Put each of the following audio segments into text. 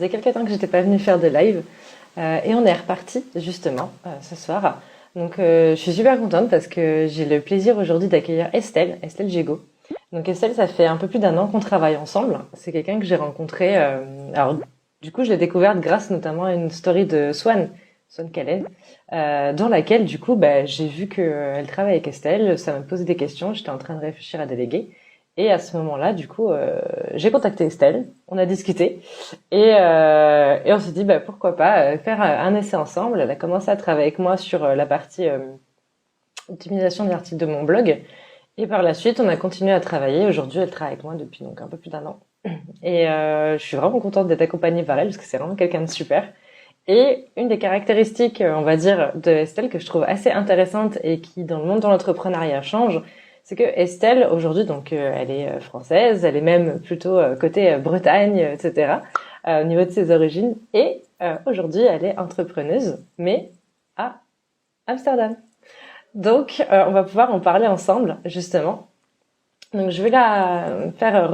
faisait quelques temps que j'étais pas venue faire de live et on est reparti justement ce soir. Donc je suis super contente parce que j'ai le plaisir aujourd'hui d'accueillir Estelle Gégaud. Donc Estelle, ça fait un peu plus d'1 an qu'on travaille ensemble. C'est quelqu'un que j'ai rencontré. Alors du coup, je l'ai découverte grâce notamment à une story de Swan Callen, dans laquelle du coup, j'ai vu qu'elle travaille avec Estelle. Ça m'a posé des questions. J'étais en train de réfléchir à déléguer. Et à ce moment-là, du coup, j'ai contacté Estelle, on a discuté et on s'est dit pourquoi pas faire un essai ensemble. Elle a commencé à travailler avec moi sur la partie optimisation des articles de mon blog et par la suite, on a continué à travailler. Aujourd'hui, elle travaille avec moi depuis donc un peu plus d'1 an et je suis vraiment contente d'être accompagnée par elle parce que c'est vraiment quelqu'un de super. Et une des caractéristiques, on va dire, de Estelle que je trouve assez intéressante et qui, dans le monde de l'entrepreneuriat, change, c'est que Estelle, aujourd'hui, donc, elle est française, elle est même plutôt côté Bretagne, etc., au niveau de ses origines. Et aujourd'hui, elle est entrepreneuse, mais à Amsterdam. Donc, on va pouvoir en parler ensemble, justement. Donc, je vais la faire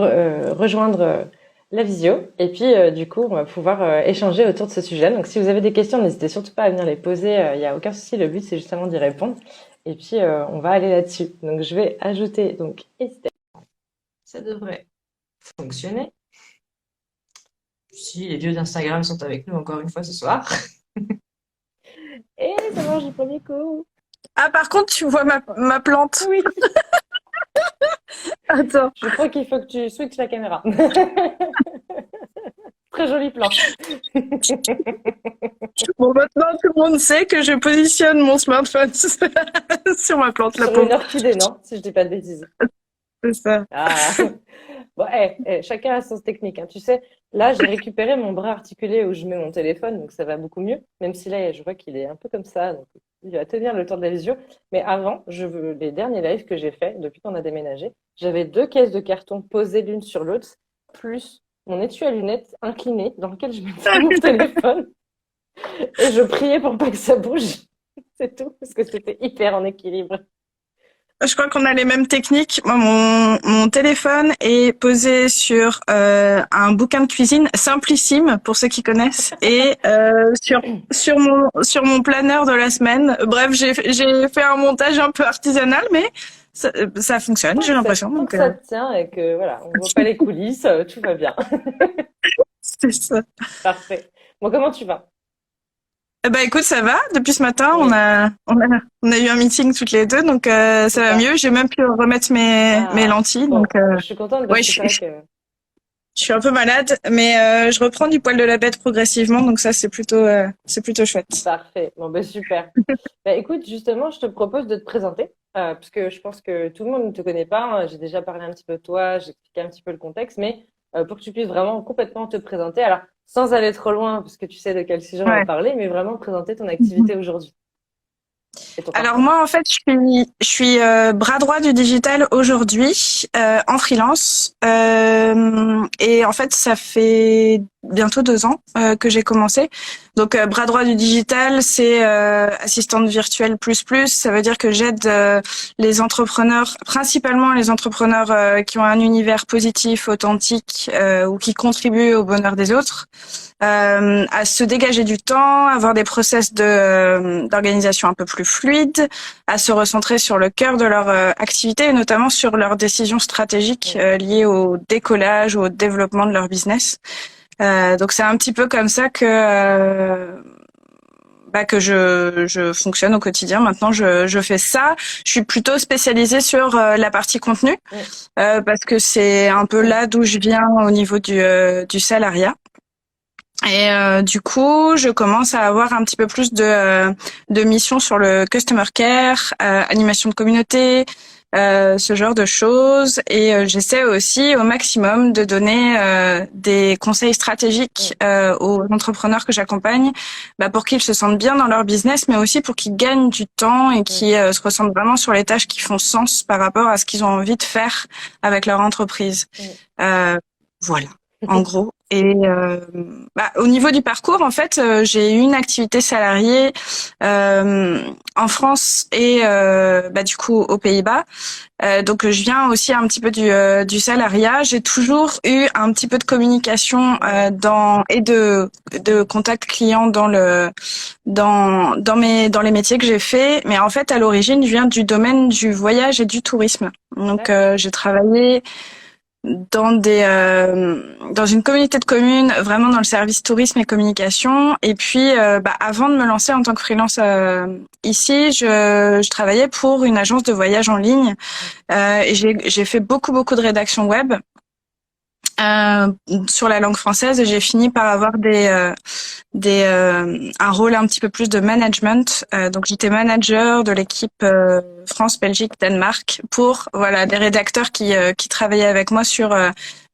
rejoindre la visio. Et puis, du coup, on va pouvoir échanger autour de ce sujet. Donc, si vous avez des questions, n'hésitez surtout pas à venir les poser. Il n'y a aucun souci. Le but, c'est justement d'y répondre. Et puis, on va aller là-dessus. Donc, je vais ajouter donc Estelle. Ça devrait fonctionner. Si les vieux d'Instagram sont avec nous encore une fois ce soir. Et ça marche du premier coup. Ah, par contre, tu vois ma plante. Oui. Attends. Je crois qu'il faut que tu switches la caméra. Très joli plan. Bon, maintenant, tout le monde sait que je positionne mon smartphone sur ma plante, la Sur une pauvre. orchidée, non? Si je dis pas de bêtises. C'est ça. Ah. Bon, chacun a son technique, hein. Tu sais, là, j'ai récupéré mon bras articulé où je mets mon téléphone, donc ça va beaucoup mieux. Même si là, je vois qu'il est un peu comme ça, donc il va tenir le temps de la visio. Mais avant, les derniers lives que j'ai faits depuis qu'on a déménagé, j'avais 2 caisses de carton posées l'une sur l'autre, plus mon étui à lunettes incliné dans lequel je mettais mon téléphone et je priais pour pas que ça bouge. C'est tout, parce que c'était hyper en équilibre. Je crois qu'on a les mêmes techniques. Moi, mon téléphone est posé sur un bouquin de cuisine simplissime pour ceux qui connaissent et sur mon planeur de la semaine. Bref, j'ai fait un montage un peu artisanal, mais ça fonctionne. J'ai l'impression. Tant Donc que ça te tient et que voilà, on voit pas les coulisses, tout va bien. c'est ça. Parfait. Bon, comment tu vas? Bah écoute, ça va. Depuis ce matin, Oui, on a eu un meeting toutes les deux, donc ça va super. mieux. J'ai même pu remettre mes Ah, lentilles, bon, donc je suis contente parce ouais, que c'est vrai que je suis un peu malade, mais je reprends du poil de la bête progressivement, donc ça c'est plutôt chouette. parfait. Bon, ben super. Écoute, justement, je te propose de te présenter, parce que je pense que tout le monde ne te connaît pas, hein. J'ai déjà parlé un petit peu de toi, j'ai expliqué un petit peu le contexte, mais pour que tu puisses vraiment complètement te présenter, alors sans aller trop loin, parce que tu sais de quel sujet on va Ouais. parler, mais vraiment présenter ton activité aujourd'hui et ton Alors parcours. moi en fait je suis bras droit du digital aujourd'hui en freelance et en fait ça fait bientôt 2 ans que j'ai commencé. Donc bras droit du digital c'est assistante virtuelle plus plus. Ça veut dire que j'aide les entrepreneurs, principalement les entrepreneurs qui ont un univers positif, authentique ou qui contribuent au bonheur des autres. À se dégager du temps, avoir des process d'organisation un peu plus fluides, à se recentrer sur le cœur de leur activité et notamment sur leurs décisions stratégiques liées au décollage, au développement de leur business. Donc c'est un petit peu comme ça que je fonctionne au quotidien. Maintenant, je fais ça. Je suis plutôt spécialisée sur la partie contenu parce que c'est un peu là d'où je viens au niveau du salariat. Et du coup, je commence à avoir un petit peu plus de missions sur le customer care, animation de communauté, ce genre de choses. Et j'essaie aussi au maximum de donner des conseils stratégiques aux entrepreneurs que j'accompagne, pour qu'ils se sentent bien dans leur business, mais aussi pour qu'ils gagnent du temps et qu'ils se ressentent vraiment sur les tâches qui font sens par rapport à ce qu'ils ont envie de faire avec leur entreprise. Voilà, en gros. Au niveau du parcours, en fait, j'ai eu une activité salariée en France et du coup aux Pays-Bas. Donc je viens aussi un petit peu du salariat. J'ai toujours eu un petit peu de communication et de contact client dans les métiers que j'ai fait. Mais en fait, à l'origine, je viens du domaine du voyage et du tourisme. Donc j'ai travaillé dans une communauté de communes, vraiment dans le service tourisme et communication. Et puis, avant de me lancer en tant que freelance ici, je travaillais pour une agence de voyage en ligne et j'ai fait beaucoup de rédaction web sur la langue française et j'ai fini par avoir un rôle un petit peu plus de management. Donc j'étais manager de l'équipe France, Belgique, Danemark pour des rédacteurs qui travaillaient avec moi sur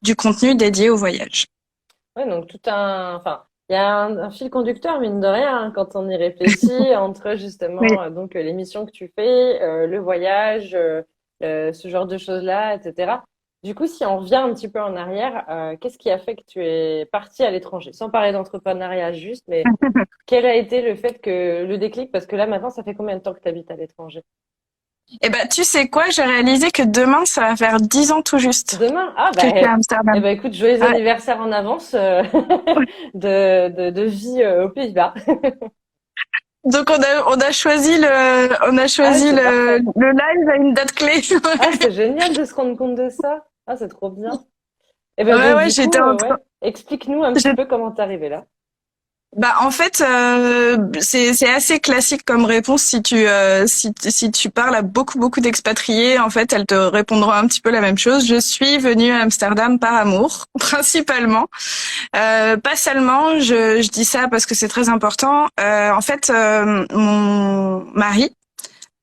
du contenu dédié au voyage. Ouais, donc enfin, il y a un fil conducteur, mine de rien, hein, quand on y réfléchit, entre justement Oui. donc l'émission que tu fais, le voyage, ce genre de choses-là, etc. Du coup, si on revient un petit peu en arrière, qu'est-ce qui a fait que tu es parti à l'étranger? Sans parler d'entrepreneuriat juste, mais quel a été le fait que le déclic? Parce que là, maintenant, ça fait combien de temps que tu habites à l'étranger? Et tu sais quoi, j'ai réalisé que demain, ça va faire 10 ans tout juste Demain? Ah, que je suis à eh Amsterdam. ben, écoute, joyeux Ouais. anniversaire en avance de vie aux Pays-Bas. Donc on a choisi Ah, c'est parfait. le live à une date clé. Ah, c'est génial de se rendre compte de ça. Ah, c'est trop bien. Et ben Ouais, donc ouais, du coup, j'étais en ouais, train. explique-nous un petit peu comment t'es arrivé là. En fait, c'est assez classique comme réponse si tu parles à beaucoup d'expatriés, en fait, elles te répondront un petit peu la même chose. Je suis venue à Amsterdam par amour, principalement. Pas seulement, je dis ça parce que c'est très important. En fait, mon mari,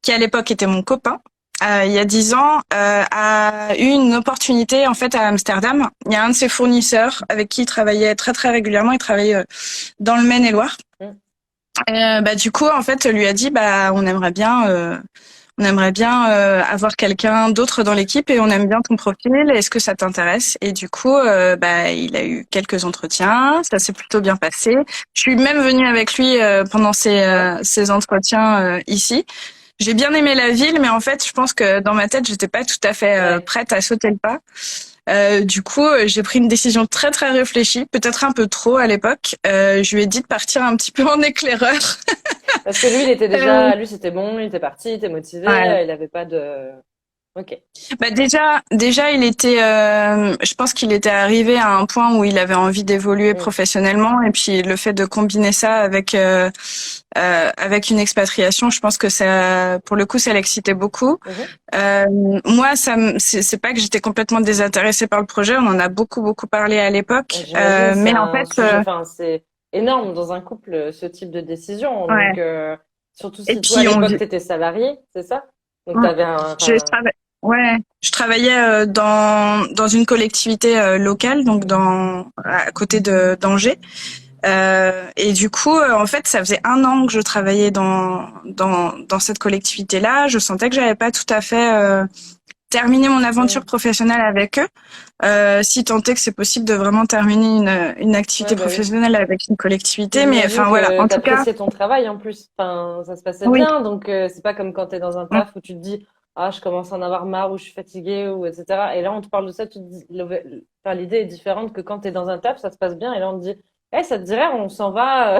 qui à l'époque était mon copain, il y a 10 ans, a eu une opportunité en fait à Amsterdam. Il y a un de ses fournisseurs avec qui il travaillait très régulièrement. Il travaillait dans le Maine-et-Loire. Mm. Du coup, en fait, lui a dit, on aimerait bien avoir quelqu'un d'autre dans l'équipe et on aime bien ton profil. Est-ce que ça t'intéresse? Et du coup, il a eu quelques entretiens. Ça s'est plutôt bien passé. Je suis même venue avec lui pendant Ouais. ces entretiens ici. J'ai bien aimé la ville, mais en fait, je pense que dans ma tête, j'étais pas tout à fait Ouais. prête à sauter le pas. Du coup, j'ai pris une décision très réfléchie, peut-être un peu trop à l'époque. Je lui ai dit de partir un petit peu en éclaireur. Parce que lui, il était Euh, déjà, lui, c'était bon, il était parti, il était motivé, ouais. il avait pas de. Ok. Déjà, il était, je pense qu'il était arrivé à un point où il avait envie d'évoluer Mm. professionnellement, et puis le fait de combiner ça avec une expatriation, je pense que ça, pour le coup, ça l'excitait beaucoup. Mhm. Euh, Moi, c'est pas que j'étais complètement désintéressée par le projet. On en a beaucoup parlé à Ouais, l'époque, j'imagine, c'est mais en un fait, sujet, enfin, c'est énorme dans un couple, ce type de décision. ouais. Donc, surtout Et si toi, à puis l'époque, t'étais salarié, c'est ça? Donc, t'avais je enfin, travaille, ouais, je travaillais dans une collectivité locale, donc à côté de d'Angers. Et du coup, en fait, ça faisait 1 an que je travaillais dans cette collectivité-là. Je sentais que j'avais pas tout à fait terminé mon aventure mm. professionnelle avec eux. Si tant est que c'est possible de vraiment terminer une Ouais, activité bah oui. professionnelle avec une Puis collectivité. Mais j'imagine enfin voilà, que en tout cas, t'appréciais ton travail en plus. Enfin, ça se passait oui. bien, donc c'est pas comme quand t'es dans un taf où tu te dis, ah, je commence à en avoir marre, ou je suis fatiguée, ou etc. Et là, on te parle de ça, tu te dis, enfin, l'idée est différente que quand t'es dans un taf, ça se passe bien, et là, on te dit, eh, ça te dirait, on s'en va.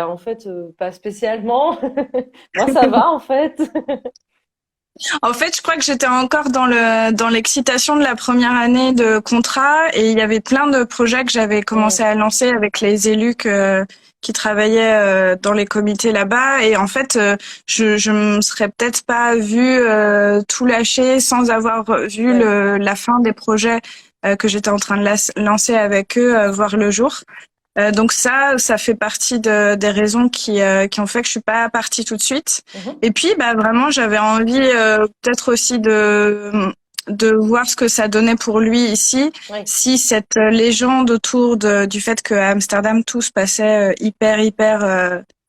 En fait, pas spécialement. Moi, ça va, en fait. En fait, je crois que j'étais encore dans l'excitation de la première année de contrat et il y avait plein de projets que j'avais Mm. commencé à lancer avec les élus qui travaillaient dans les comités là-bas et en fait, je me serais peut-être pas vue tout lâcher sans avoir vu Ouais. la fin des projets que j'étais en train de lancer avec eux voir le jour. Donc ça fait partie des raisons qui ont fait que je suis pas partie tout de suite. Mhm. Et puis, vraiment, j'avais envie peut-être aussi de voir ce que ça donnait pour lui ici. Ouais. Si cette légende autour du fait qu'à Amsterdam tout se passait hyper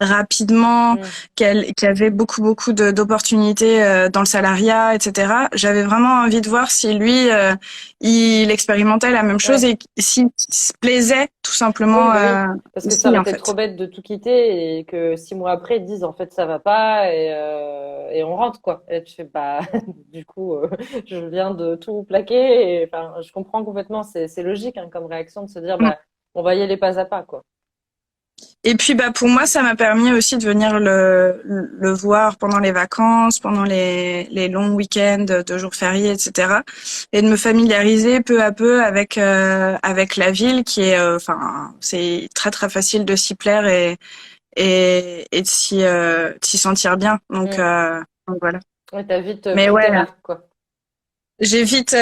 rapidement, qu'il y avait beaucoup d'opportunités dans le salariat, etc. J'avais vraiment envie de voir si lui, il expérimentait la même chose et s'il se plaisait tout simplement Oui, bah oui. Parce que aussi, ça aurait en été trop fait. bête de tout quitter et que 6 mois après, ils disent en fait ça va pas et on rentre quoi. Et tu fais bah du coup je viens de tout plaquer et enfin je comprends complètement, c'est logique hein, comme réaction de se dire bah on va y aller pas à pas quoi. Et puis bah pour moi ça m'a permis aussi de venir le voir pendant les vacances, pendant les longs week-ends de jours fériés, etc. Et de me familiariser peu à peu avec la ville qui est enfin c'est très facile de s'y plaire et de s'y sentir bien. Donc voilà. Ouais, t'as vite Mais pris ouais, tes marques quoi. j'ai vite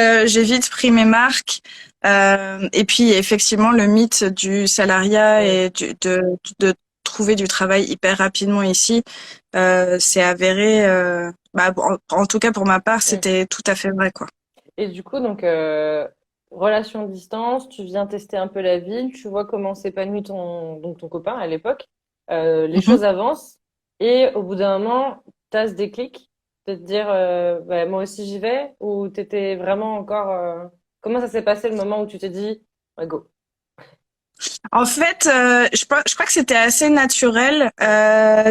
pris mes marques. Et puis effectivement le mythe du salariat Mm. et de trouver du travail hyper rapidement ici, c'est avéré. Bah, en tout cas pour ma part, Mm. c'était tout à fait vrai quoi. Et du coup donc relation de distance, tu viens tester un peu la ville, tu vois comment s'épanouit ton copain à l'époque. Les Mhm. choses avancent et au bout d'un moment, t'as ce déclic de te dire bah, moi aussi j'y vais ou t'étais vraiment encore comment ça s'est passé le moment où tu t'es dit ouais, go. En fait, je crois que c'était assez naturel.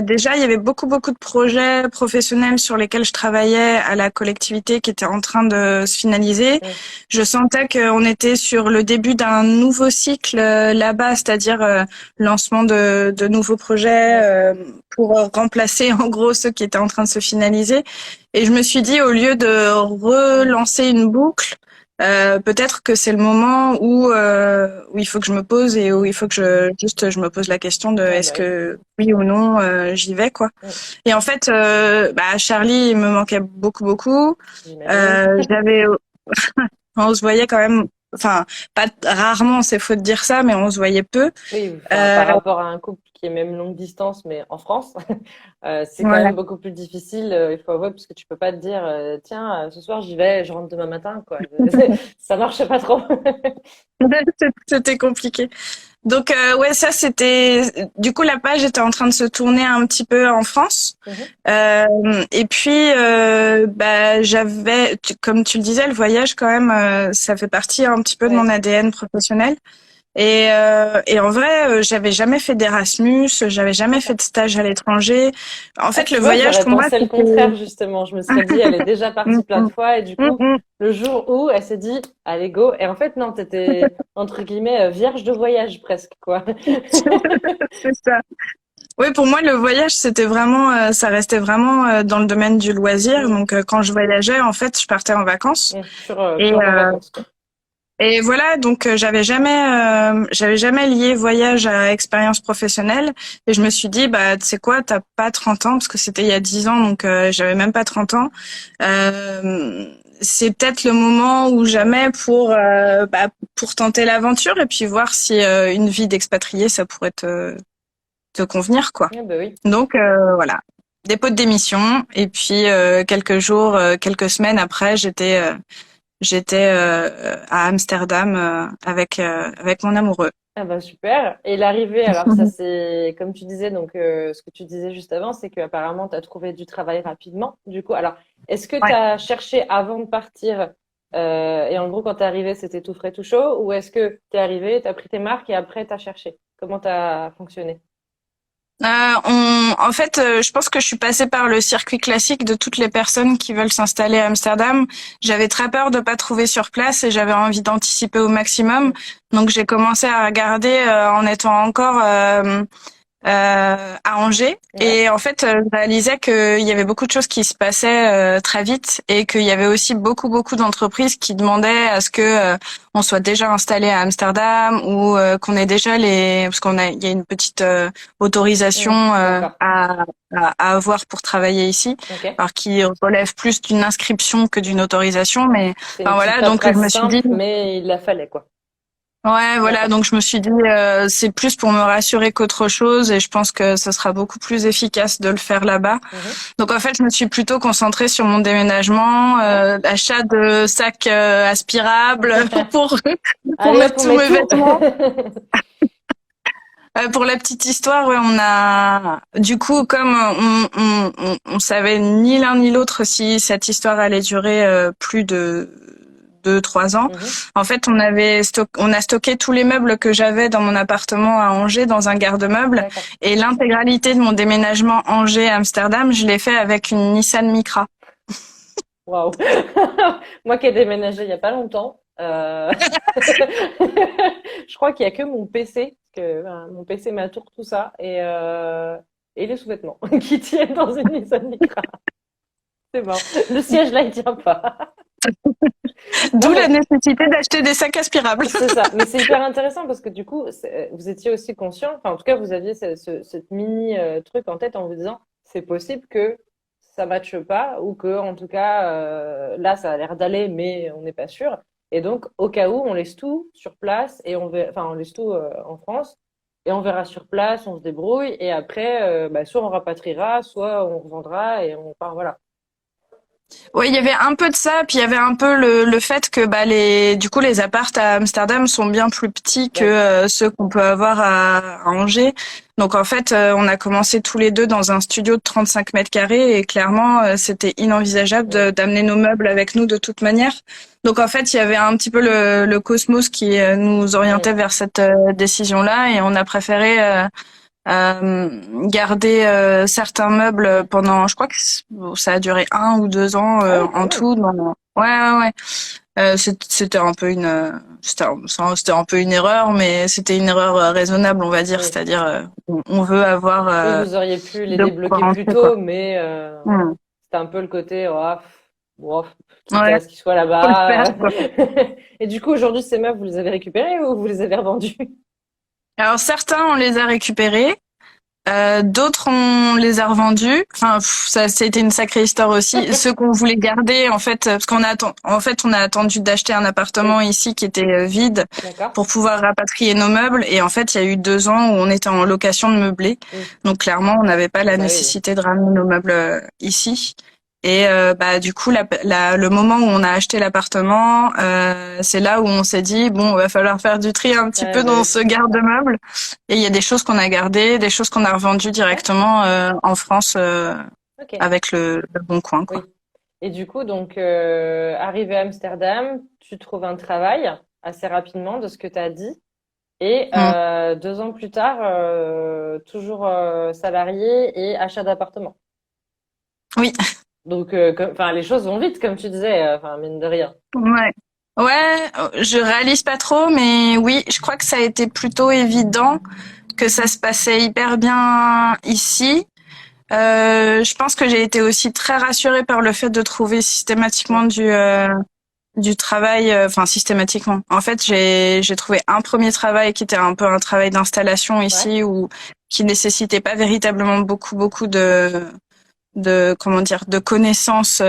Déjà, il y avait beaucoup de projets professionnels sur lesquels je travaillais à la collectivité qui étaient en train de se finaliser. Mm. Je sentais qu'on était sur le début d'un nouveau cycle là-bas, c'est-à-dire lancement de nouveaux projets Mm. pour remplacer en gros ceux qui étaient en train de se finaliser. Et je me suis dit, au lieu de relancer une boucle, peut-être que c'est le moment où il faut que je me pose et où il faut que je me pose la question de Ouais, est-ce bah oui. que oui ou non j'y vais quoi. Mm. Et en fait, bah Charlie il me manquait beaucoup. J'imagine. J'avais on se voyait quand même, enfin pas rarement, c'est faux de dire ça, mais on se voyait peu. Oui, enfin, Euh, par rapport à un couple qui est même longue distance, mais en France, c'est quand voilà. même beaucoup plus difficile, il faut avouer, parce que tu peux pas te dire, tiens, ce soir j'y vais, je rentre demain matin, quoi. Ça marche pas trop. C'était compliqué. Donc ouais, ça c'était du coup la page était en train de se tourner un petit peu en France. Mhm. Et puis bah comme tu le disais, le voyage quand même ça fait partie un petit peu de mon Ouais. ADN professionnel. Et en vrai, j'avais jamais fait d'Erasmus, j'avais jamais fait de stage à l'étranger. En Ah, fait, le tu vois, voyage j'aurais pour moi pensé le c'était contraire, justement. Je me serais dit, elle est déjà Mm, partie plein de mm, fois, et du mm, coup, mm. le jour où elle s'est dit, allez, go. Et en fait, non, t'étais, entre guillemets, vierge de voyage, presque, quoi. C'est ça. Oui, pour moi, le voyage, c'était vraiment, ça restait vraiment dans le domaine du loisir. Mm. Donc, quand je voyageais, en fait, je partais en vacances. Mm. Et, Purement vacances, quoi. et voilà, donc j'avais jamais lié voyage à expérience professionnelle. Et je me suis dit, bah, tu sais quoi, t'as pas 30 ans, parce que c'était il y a 10 ans, donc j'avais même pas 30 ans. C'est peut-être le moment ou jamais pour tenter l'aventure et puis voir si une vie d'expatrié, ça pourrait te convenir, quoi. Ah, bah oui. Donc voilà, dépôt de démission et puis quelques semaines après, j'étais à Amsterdam avec mon amoureux. Ah bah super. Et l'arrivée, alors ça c'est comme tu disais, donc ce que tu disais juste avant, c'est qu'apparemment tu as trouvé du travail rapidement. Du coup, alors est-ce que tu Ouais. as cherché avant de partir et en gros quand t'es arrivé c'était tout frais tout chaud ou est-ce que t'es arrivé, t'as pris tes marques et après t'as cherché? Comment t'as fonctionné? En fait, je pense que je suis passée par le circuit classique de toutes les personnes qui veulent s'installer à Amsterdam. J'avais très peur de pas trouver sur place et j'avais envie d'anticiper au maximum. Donc j'ai commencé à regarder en étant encore à Angers. Ouais. Et en fait, je réalisais qu'il y avait beaucoup de choses qui se passaient très vite et qu'il y avait aussi beaucoup d'entreprises qui demandaient à ce que on soit déjà installé à Amsterdam ou qu'on ait déjà parce il y a une petite autorisation D'accord. à avoir pour travailler ici, Ok. alors qui relève plus d'une inscription que d'une autorisation. Mais C'est une enfin petite voilà, donc je paperasse me suis dit. simple, mais il la fallait quoi. Ouais, voilà, D'accord. donc je me suis dit c'est plus pour me rassurer qu'autre chose et je pense que ce sera beaucoup plus efficace de le faire là-bas. Mhm. Donc en fait, je me suis plutôt concentrée sur mon déménagement, Ouais. achat de sacs aspirables pour Allez hop, mettre on tous met mes tout. vêtements. Pour la petite histoire, ouais, on a du coup comme on savait ni l'un ni l'autre si cette histoire allait durer plus de 2, 3 ans. Mhm. En fait, on a stocké tous les meubles que j'avais dans mon appartement à Angers dans un garde-meuble D'accord. et l'intégralité de mon déménagement Angers-Amsterdam, je l'ai fait avec une Nissan Micra. Waouh. Moi qui ai déménagé il y a pas longtemps, je crois qu'il y a que mon PC, parce que mon PC, ma tour, tout ça, et les sous-vêtements qui tiennent dans une Nissan Micra. C'est bon. Le siège là, il tient pas. Non D'où la mais nécessité d'acheter des sacs aspirables. c'est ça. Mais c'est hyper intéressant parce que du coup, vous étiez aussi conscient, enfin en tout cas, vous aviez cette mini truc en tête en vous disant, c'est possible que ça matche pas ou que en tout cas là, ça a l'air d'aller, mais on n'est pas sûr. Et donc, au cas où, on laisse tout sur place et on laisse tout en France et on verra sur place, on se débrouille et après, bah, soit on rapatriera, soit on revendra et on part, voilà. Oui, il y avait un peu de ça, puis il y avait un peu le fait que bah du coup les apparts à Amsterdam sont bien plus petits que Ouais. ceux qu'on peut avoir à Angers. Donc en fait, on a commencé tous les deux dans un studio de 35 mètres carrés et clairement c'était inenvisageable Mm. d'amener nos meubles avec nous de toute manière. Donc en fait, il y avait un petit peu le cosmos qui nous orientait Mm. vers cette décision-là et on a préféré garder certains meubles pendant, je crois que ça a duré 1 ou 2 ans Ah oui, quand en même. tout. Ouais, ouais, ouais. C'était un peu c'était un peu une erreur, mais c'était une erreur raisonnable, on va dire. Oui. C'est-à-dire, on veut avoir Oui, vous auriez pu les de quoi débloquer plus rentrer, quoi. tôt, mais Hmm. c'était un peu le côté, oh, bon, quitte Ouais, à ce qu'ils soient faut le faire, là-bas. quoi. Et du coup, aujourd'hui, ces meubles, vous les avez récupérés ou vous les avez revendus? Alors certains, on les a récupérés. D'autres, on les a revendus. Enfin, ça, c'était une sacrée histoire aussi. Ceux qu'on voulait garder, en fait, parce en fait, on a attendu d'acheter un appartement Oui, ici qui était vide d'accord. pour pouvoir rapatrier nos meubles. Et en fait, il y a eu 2 ans où on était en location de meublé. Mm. Donc, clairement, on n'avait pas Ah la bah oui. nécessité de ramener nos meubles ici. Et bah du coup, le moment où on a acheté l'appartement, c'est là où on s'est dit bon, va falloir faire du tri un petit Ouais, peu bah dans oui. ce garde-meuble. Et il y a des choses qu'on a gardées, des choses qu'on a revendues Ouais, directement en France ok. avec le Bon Coin, quoi. Oui. Et du coup, donc, arrivé à Amsterdam, tu trouves un travail assez rapidement de ce que tu as dit. Et Mm. 2 ans plus tard, toujours salarié et achat d'appartement. Oui, Donc, enfin, les choses vont vite, comme tu disais, enfin, mine de rien. ouais. Ouais, je réalise pas trop, mais oui, je crois que ça a été plutôt évident que ça se passait hyper bien ici. Je pense que j'ai été aussi très rassurée par le fait de trouver systématiquement Mm. du travail, enfin systématiquement. En fait, j'ai trouvé un premier travail qui était un peu un travail d'installation Ouais. ici ou qui nécessitait pas véritablement beaucoup de comment dire de connaissances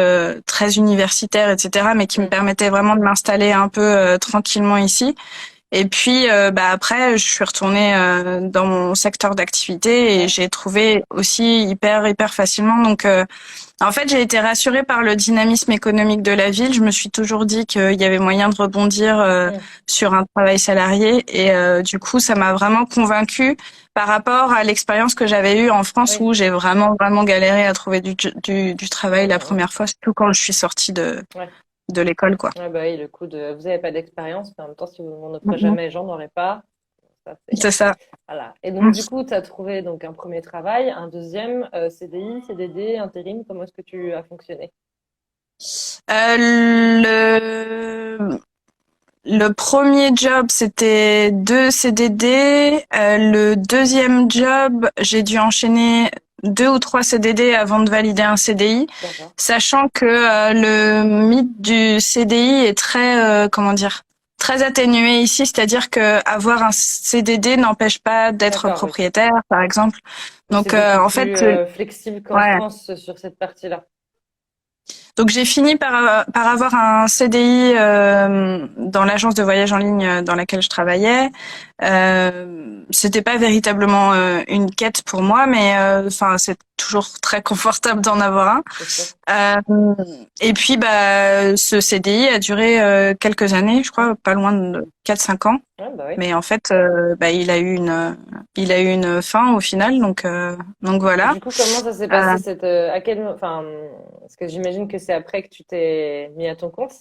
très universitaires, etc., mais qui me Mm. permettait vraiment de m'installer un peu tranquillement ici. Et puis bah après, je suis retournée dans mon secteur d'activité et Ouais. j'ai trouvé aussi hyper facilement. Donc en fait, j'ai été rassurée par le dynamisme économique de la ville. Je me suis toujours dit qu'il y avait moyen de rebondir Mm. sur un travail salarié et du coup, ça m'a vraiment convaincue par rapport à l'expérience que j'avais eue en France Oui. où j'ai vraiment galéré à trouver du travail Mm, la mm, première fois, surtout quand je suis sortie mm. Ouais. de l'école, quoi. Ouais, bah oui, le coup de, vous n'avez pas d'expérience, mais en même temps, si vous m'en offrez Mhm. jamais, j'en aurai pas. Ça, C'est ça. voilà. Et donc, du coup, tu as trouvé donc un premier travail, un deuxième, CDI, CDD, intérim. Comment est-ce que tu as fonctionné? Le premier job, c'était 2 CDD. Le deuxième job, j'ai dû enchaîner 2 ou 3 CDD avant de valider un CDI, D'accord. sachant que le mythe du CDI est très, comment dire, très atténué ici, c'est-à-dire que avoir un CDD n'empêche pas d'être D'accord, oui. propriétaire, par exemple. Oui, c'est Donc, beaucoup en plus fait, flexible qu'en ouais. France sur cette partie-là. Donc j'ai fini par avoir un CDI dans l'agence de voyage en ligne dans laquelle je travaillais. C'était pas véritablement une quête pour moi, mais enfin toujours très confortable d'en avoir un. C'est sûr. Et puis ce CDI a duré quelques années, je crois, pas loin de 4-5 ans. Ouais, bah oui. Mais en fait, il a eu une fin au final, donc Et voilà. du coup, comment ça s'est passé enfin, parce que j'imagine que c'est après que tu t'es mis à ton compte,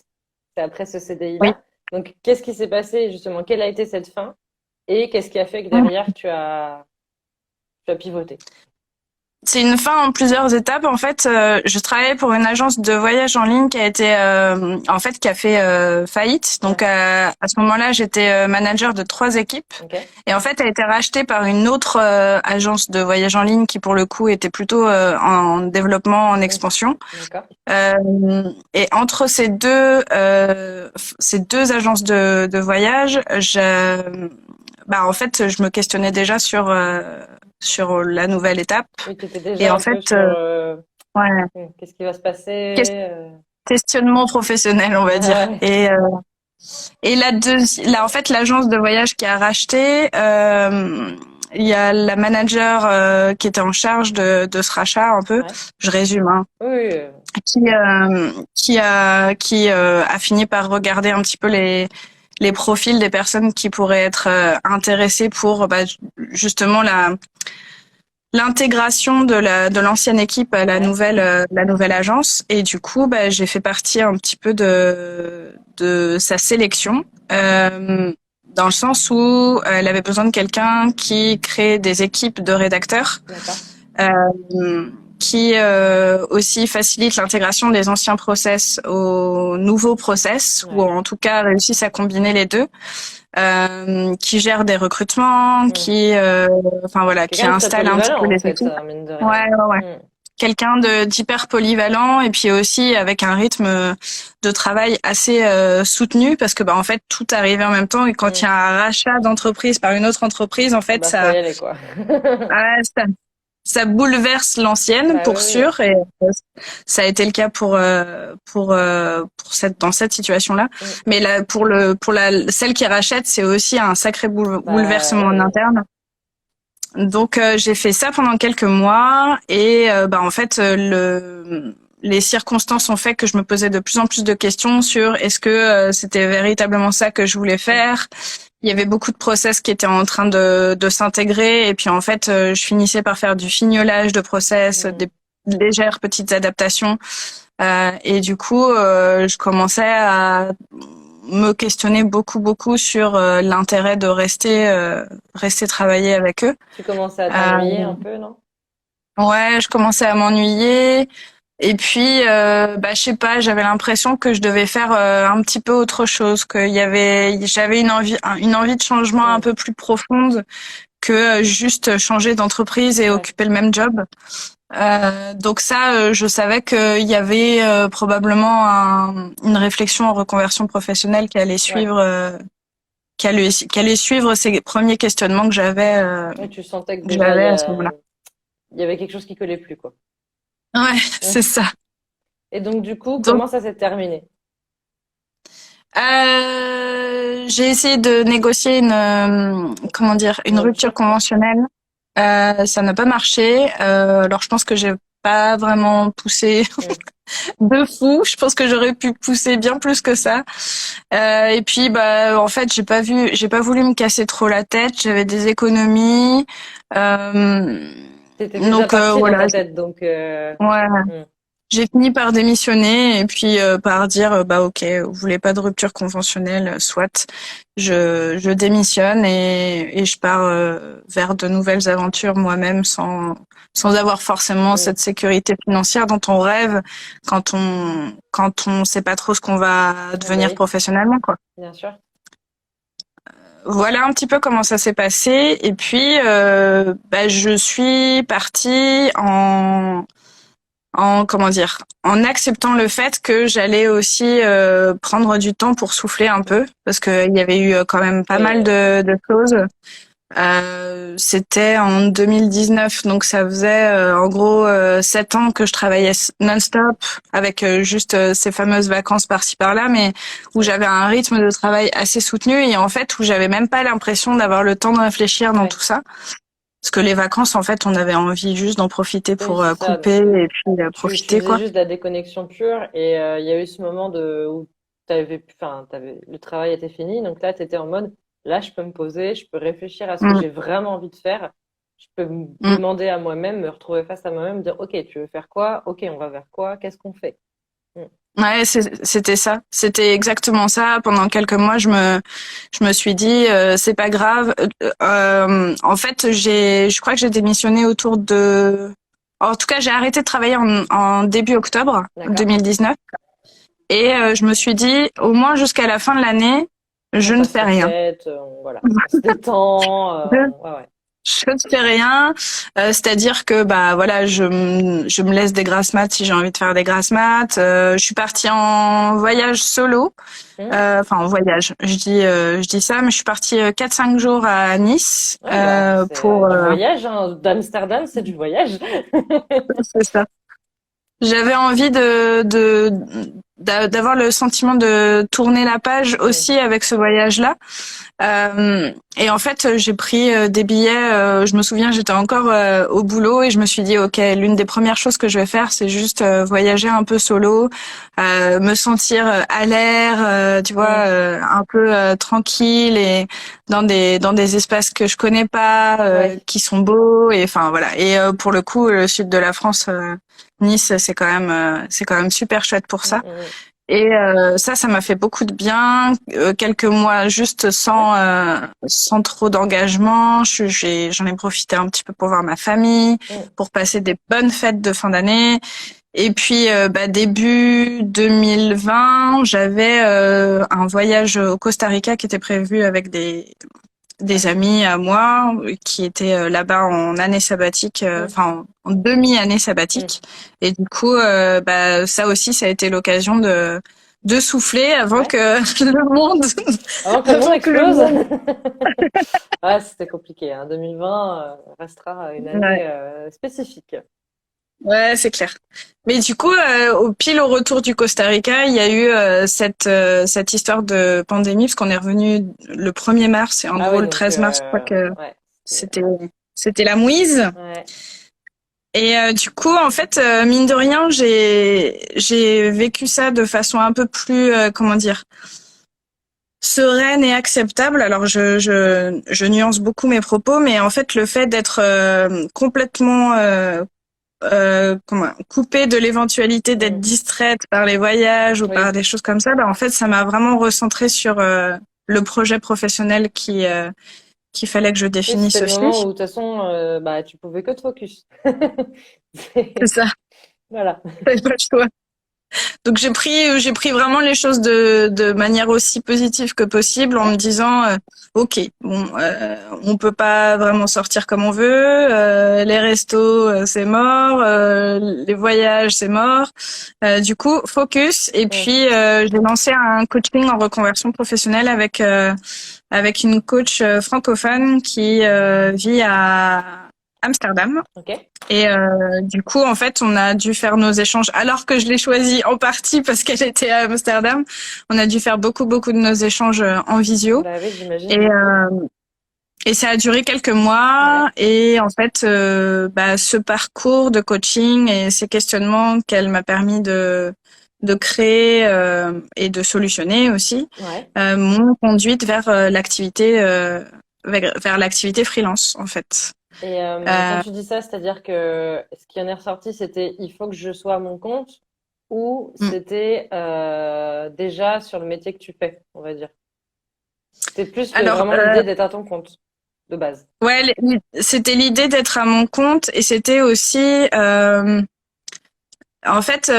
c'est après ce Oui. CDI-là. Donc, qu'est-ce qui s'est passé justement? Quelle a été cette fin? Et qu'est-ce qui a fait que derrière tu as pivoté? C'est une fin en plusieurs étapes. En fait, je travaillais pour une agence de voyage en ligne qui a été, qui a fait faillite. Donc, à ce moment-là, j'étais manager de 3 équipes. Ok, Et en fait, elle a été rachetée par une autre agence de voyage en ligne qui, pour le coup, était plutôt en développement, en expansion. d'accord. Et entre ces deux agences de voyage, en fait, je me questionnais déjà sur la nouvelle étape. Oui, tu étais Et déjà en un peu fait, sur ouais, qu'est-ce qui va se passer? questionnement professionnel, on va dire. Ouais, Et là, en fait, l'agence de voyage qui a racheté, il y a la manager qui était en charge de ce rachat un peu. ouais. Je résume, hein, Oui, qui a fini par regarder un petit peu les profils des personnes qui pourraient être intéressées pour justement l'intégration de l'ancienne équipe à ouais. la nouvelle agence. Et du coup, j'ai fait partie un petit peu de sa sélection, dans le sens où elle avait besoin de quelqu'un qui crée des équipes de rédacteurs, D'accord. qui aussi facilite l'intégration des anciens process aux nouveaux process, Ouais. ou en tout cas réussissent à combiner les deux. Qui gère des recrutements, qui Quelqu'un de très installe un petit polyvalent peu en les fait, équipes. mine de Ouais, rien. ouais, ouais. Quelqu'un d'hyper polyvalent et puis aussi avec un rythme de travail assez soutenu parce que en fait tout arrivait en même temps et quand il y a un rachat d'entreprise par une autre entreprise, en fait Faut y aller quoi. ouais, ça bouleverse l'ancienne Bah pour oui, sûr et ça a été le cas dans cette situation-là. oui. Mais là celle qui rachète, c'est aussi un sacré bouleversement en Oui. interne. Donc j'ai fait ça pendant quelques mois et en fait les circonstances ont fait que je me posais de plus en plus de questions sur est-ce que c'était véritablement ça que je voulais faire. Il y avait beaucoup de process qui étaient en train de s'intégrer et puis en fait je finissais par faire du fignolage de process, des légères petites adaptations et du coup je commençais à me questionner beaucoup sur l'intérêt de rester travailler avec eux. Tu commençais à t'ennuyer un peu, non? Ouais, je commençais à m'ennuyer. Et puis, je sais pas, j'avais l'impression que je devais faire un petit peu autre chose, j'avais une envie de changement un peu plus profonde que juste changer d'entreprise et occuper le même job. Donc ça, je savais qu'il y avait probablement une réflexion en reconversion professionnelle qui allait suivre, qui allait suivre ces premiers questionnements que Oui, tu sentais que que déjà j'avais à ce moment-là. il y avait quelque chose qui collait plus, quoi. Ouais, c'est ça. Et donc, du coup, Donc, comment ça s'est terminé? j'ai essayé de négocier une rupture conventionnelle. Ça n'a pas marché. Alors, je pense que j'ai pas vraiment poussé de fou. Je pense que j'aurais pu pousser bien plus que ça. Et puis, en fait, j'ai pas voulu me casser trop la tête. J'avais des économies. T'étais déjà Donc, parti dans voilà. ta tête, donc Ouais. J'ai fini par démissionner et puis par dire ok, vous voulez pas de rupture conventionnelle, soit je démissionne et je pars vers de nouvelles aventures moi-même sans avoir forcément cette sécurité financière dont on rêve quand on sait pas trop ce qu'on va devenir professionnellement, quoi. Bien sûr. Voilà un petit peu comment ça s'est passé et puis je suis partie en acceptant le fait que j'allais aussi prendre du temps pour souffler un peu parce qu'il y avait eu quand même pas mal de choses. C'était en 2019, donc ça faisait en gros 7 ans que je travaillais non-stop avec juste ces fameuses vacances par-ci par-là, mais où j'avais un rythme de travail assez soutenu et en fait où j'avais même pas l'impression d'avoir le temps de réfléchir dans tout ça. parce que les vacances, en fait, on avait envie juste d'en profiter Oui, pour c'est ça. couper et puis Tu profiter, faisais quoi. juste de la déconnexion pure et il y a eu ce moment où le travail était fini. Donc là, tu étais en mode, là, je peux me poser, je peux réfléchir à ce que Mm, j'ai vraiment envie de faire. Je peux me mm. demander à moi-même, me retrouver face à moi-même, dire, OK, tu veux faire quoi? OK, on va vers quoi? Qu'est-ce qu'on fait? Mm. Ouais, c'était ça. C'était exactement ça. Pendant quelques mois, je me suis dit, c'est pas grave. En fait, je crois que j'ai démissionné autour de, en tout cas, j'ai arrêté de travailler en début octobre D'accord? 2019. Et je me suis dit, au moins jusqu'à la fin de l'année, On je ne passe fais rien. retraite, voilà, on se détend, ouais, ouais. Je ne fais rien, c'est-à-dire que bah voilà, je me laisse des grasses maths si j'ai envie de faire des grasses maths. Je suis partie en voyage solo, Hmm. enfin en voyage. Je dis ça, mais je suis partie 4-5 jours à Nice Ouais, bah, c'est pour du voyage, hein. D'Amsterdam, c'est du voyage. c'est ça. J'avais envie d'avoir le sentiment de tourner la page Hmm. aussi avec ce voyage-là. Et en fait, j'ai pris des billets. Je me souviens, j'étais encore au boulot et je me suis dit, ok, l'une des premières choses que je vais faire, c'est juste voyager un peu solo, me sentir à l'air, tu vois, Hmm. un peu tranquille et dans des espaces que je connais pas, Ouais. qui sont beaux. Et enfin voilà. Et pour le coup, le sud de la France, Nice, c'est quand même super chouette pour Hmm, ça. hmm, Et ça m'a fait beaucoup de bien. Quelques mois juste hmm. Ouais. sans trop d'engagement. J'en ai profité un petit peu pour voir ma famille, Hmm. pour passer des bonnes fêtes de fin d'année. Et puis bah, début 2020, j'avais un voyage au Costa Rica qui était prévu avec des amis à moi qui étaient là-bas en année sabbatique, Hmm. enfin en demi-année Hmm. sabbatique. Et du coup, bah ça aussi, ça a été l'occasion de souffler avant Ouais. que le monde, Avant que le monde avant que le explose. monde. Ah, c'était compliqué, hein. 2020 restera une Ouais, année spécifique. ouais, c'est clair. Mais du coup, au retour du Costa Rica, il y a eu cette histoire de pandémie parce qu'on est revenu le 1er mars et en Ah gros oui, le donc 13 mars, je crois que ouais, c'était c'était la mouise. ouais. Et du coup, en fait, mine de rien, j'ai vécu ça de façon un peu plus, comment dire, sereine et acceptable. Alors, je nuance beaucoup mes propos, mais en fait, le fait d'être complètement comment, coupée de l'éventualité d'être Hmm. distraite par les voyages ou par Oui. des choses comme ça, bah, en fait, ça m'a vraiment recentré sur le projet professionnel qu'il fallait que je Oui, c'était définisse le moment aussi. où de toute façon, bah, tu pouvais que te focus. C'est ça, Voilà. j'avais pas le choix. Donc j'ai pris vraiment les choses de manière aussi positive que possible en me Ouais. disant ok bon on peut pas vraiment sortir comme on veut, les restos c'est mort, les voyages c'est mort, du coup focus. Et Hmm. puis j'ai lancé un coaching en reconversion professionnelle avec une coach francophone qui vit à Amsterdam. Ok. Et du coup, en fait, on a dû faire nos échanges, alors que je l'ai choisie en partie parce qu'elle était à Amsterdam. On a dû faire beaucoup de nos échanges en visio. Bah oui, Et, j'imagine. et ça a duré quelques mois. Ouais. Et en fait, bah, ce parcours de coaching et ces questionnements qu'elle m'a permis de créer et de solutionner aussi Ouais. m'ont conduite vers vers l'activité freelance, en fait. Et quand Euh, tu dis ça, c'est-à-dire que ce qui en est ressorti, c'était il faut que je sois à mon compte ou c'était déjà sur le métier que tu fais, on va dire. C'était plus alors, vraiment l'idée d'être à ton compte de base. ouais, c'était l'idée d'être à mon compte et c'était aussi, en fait,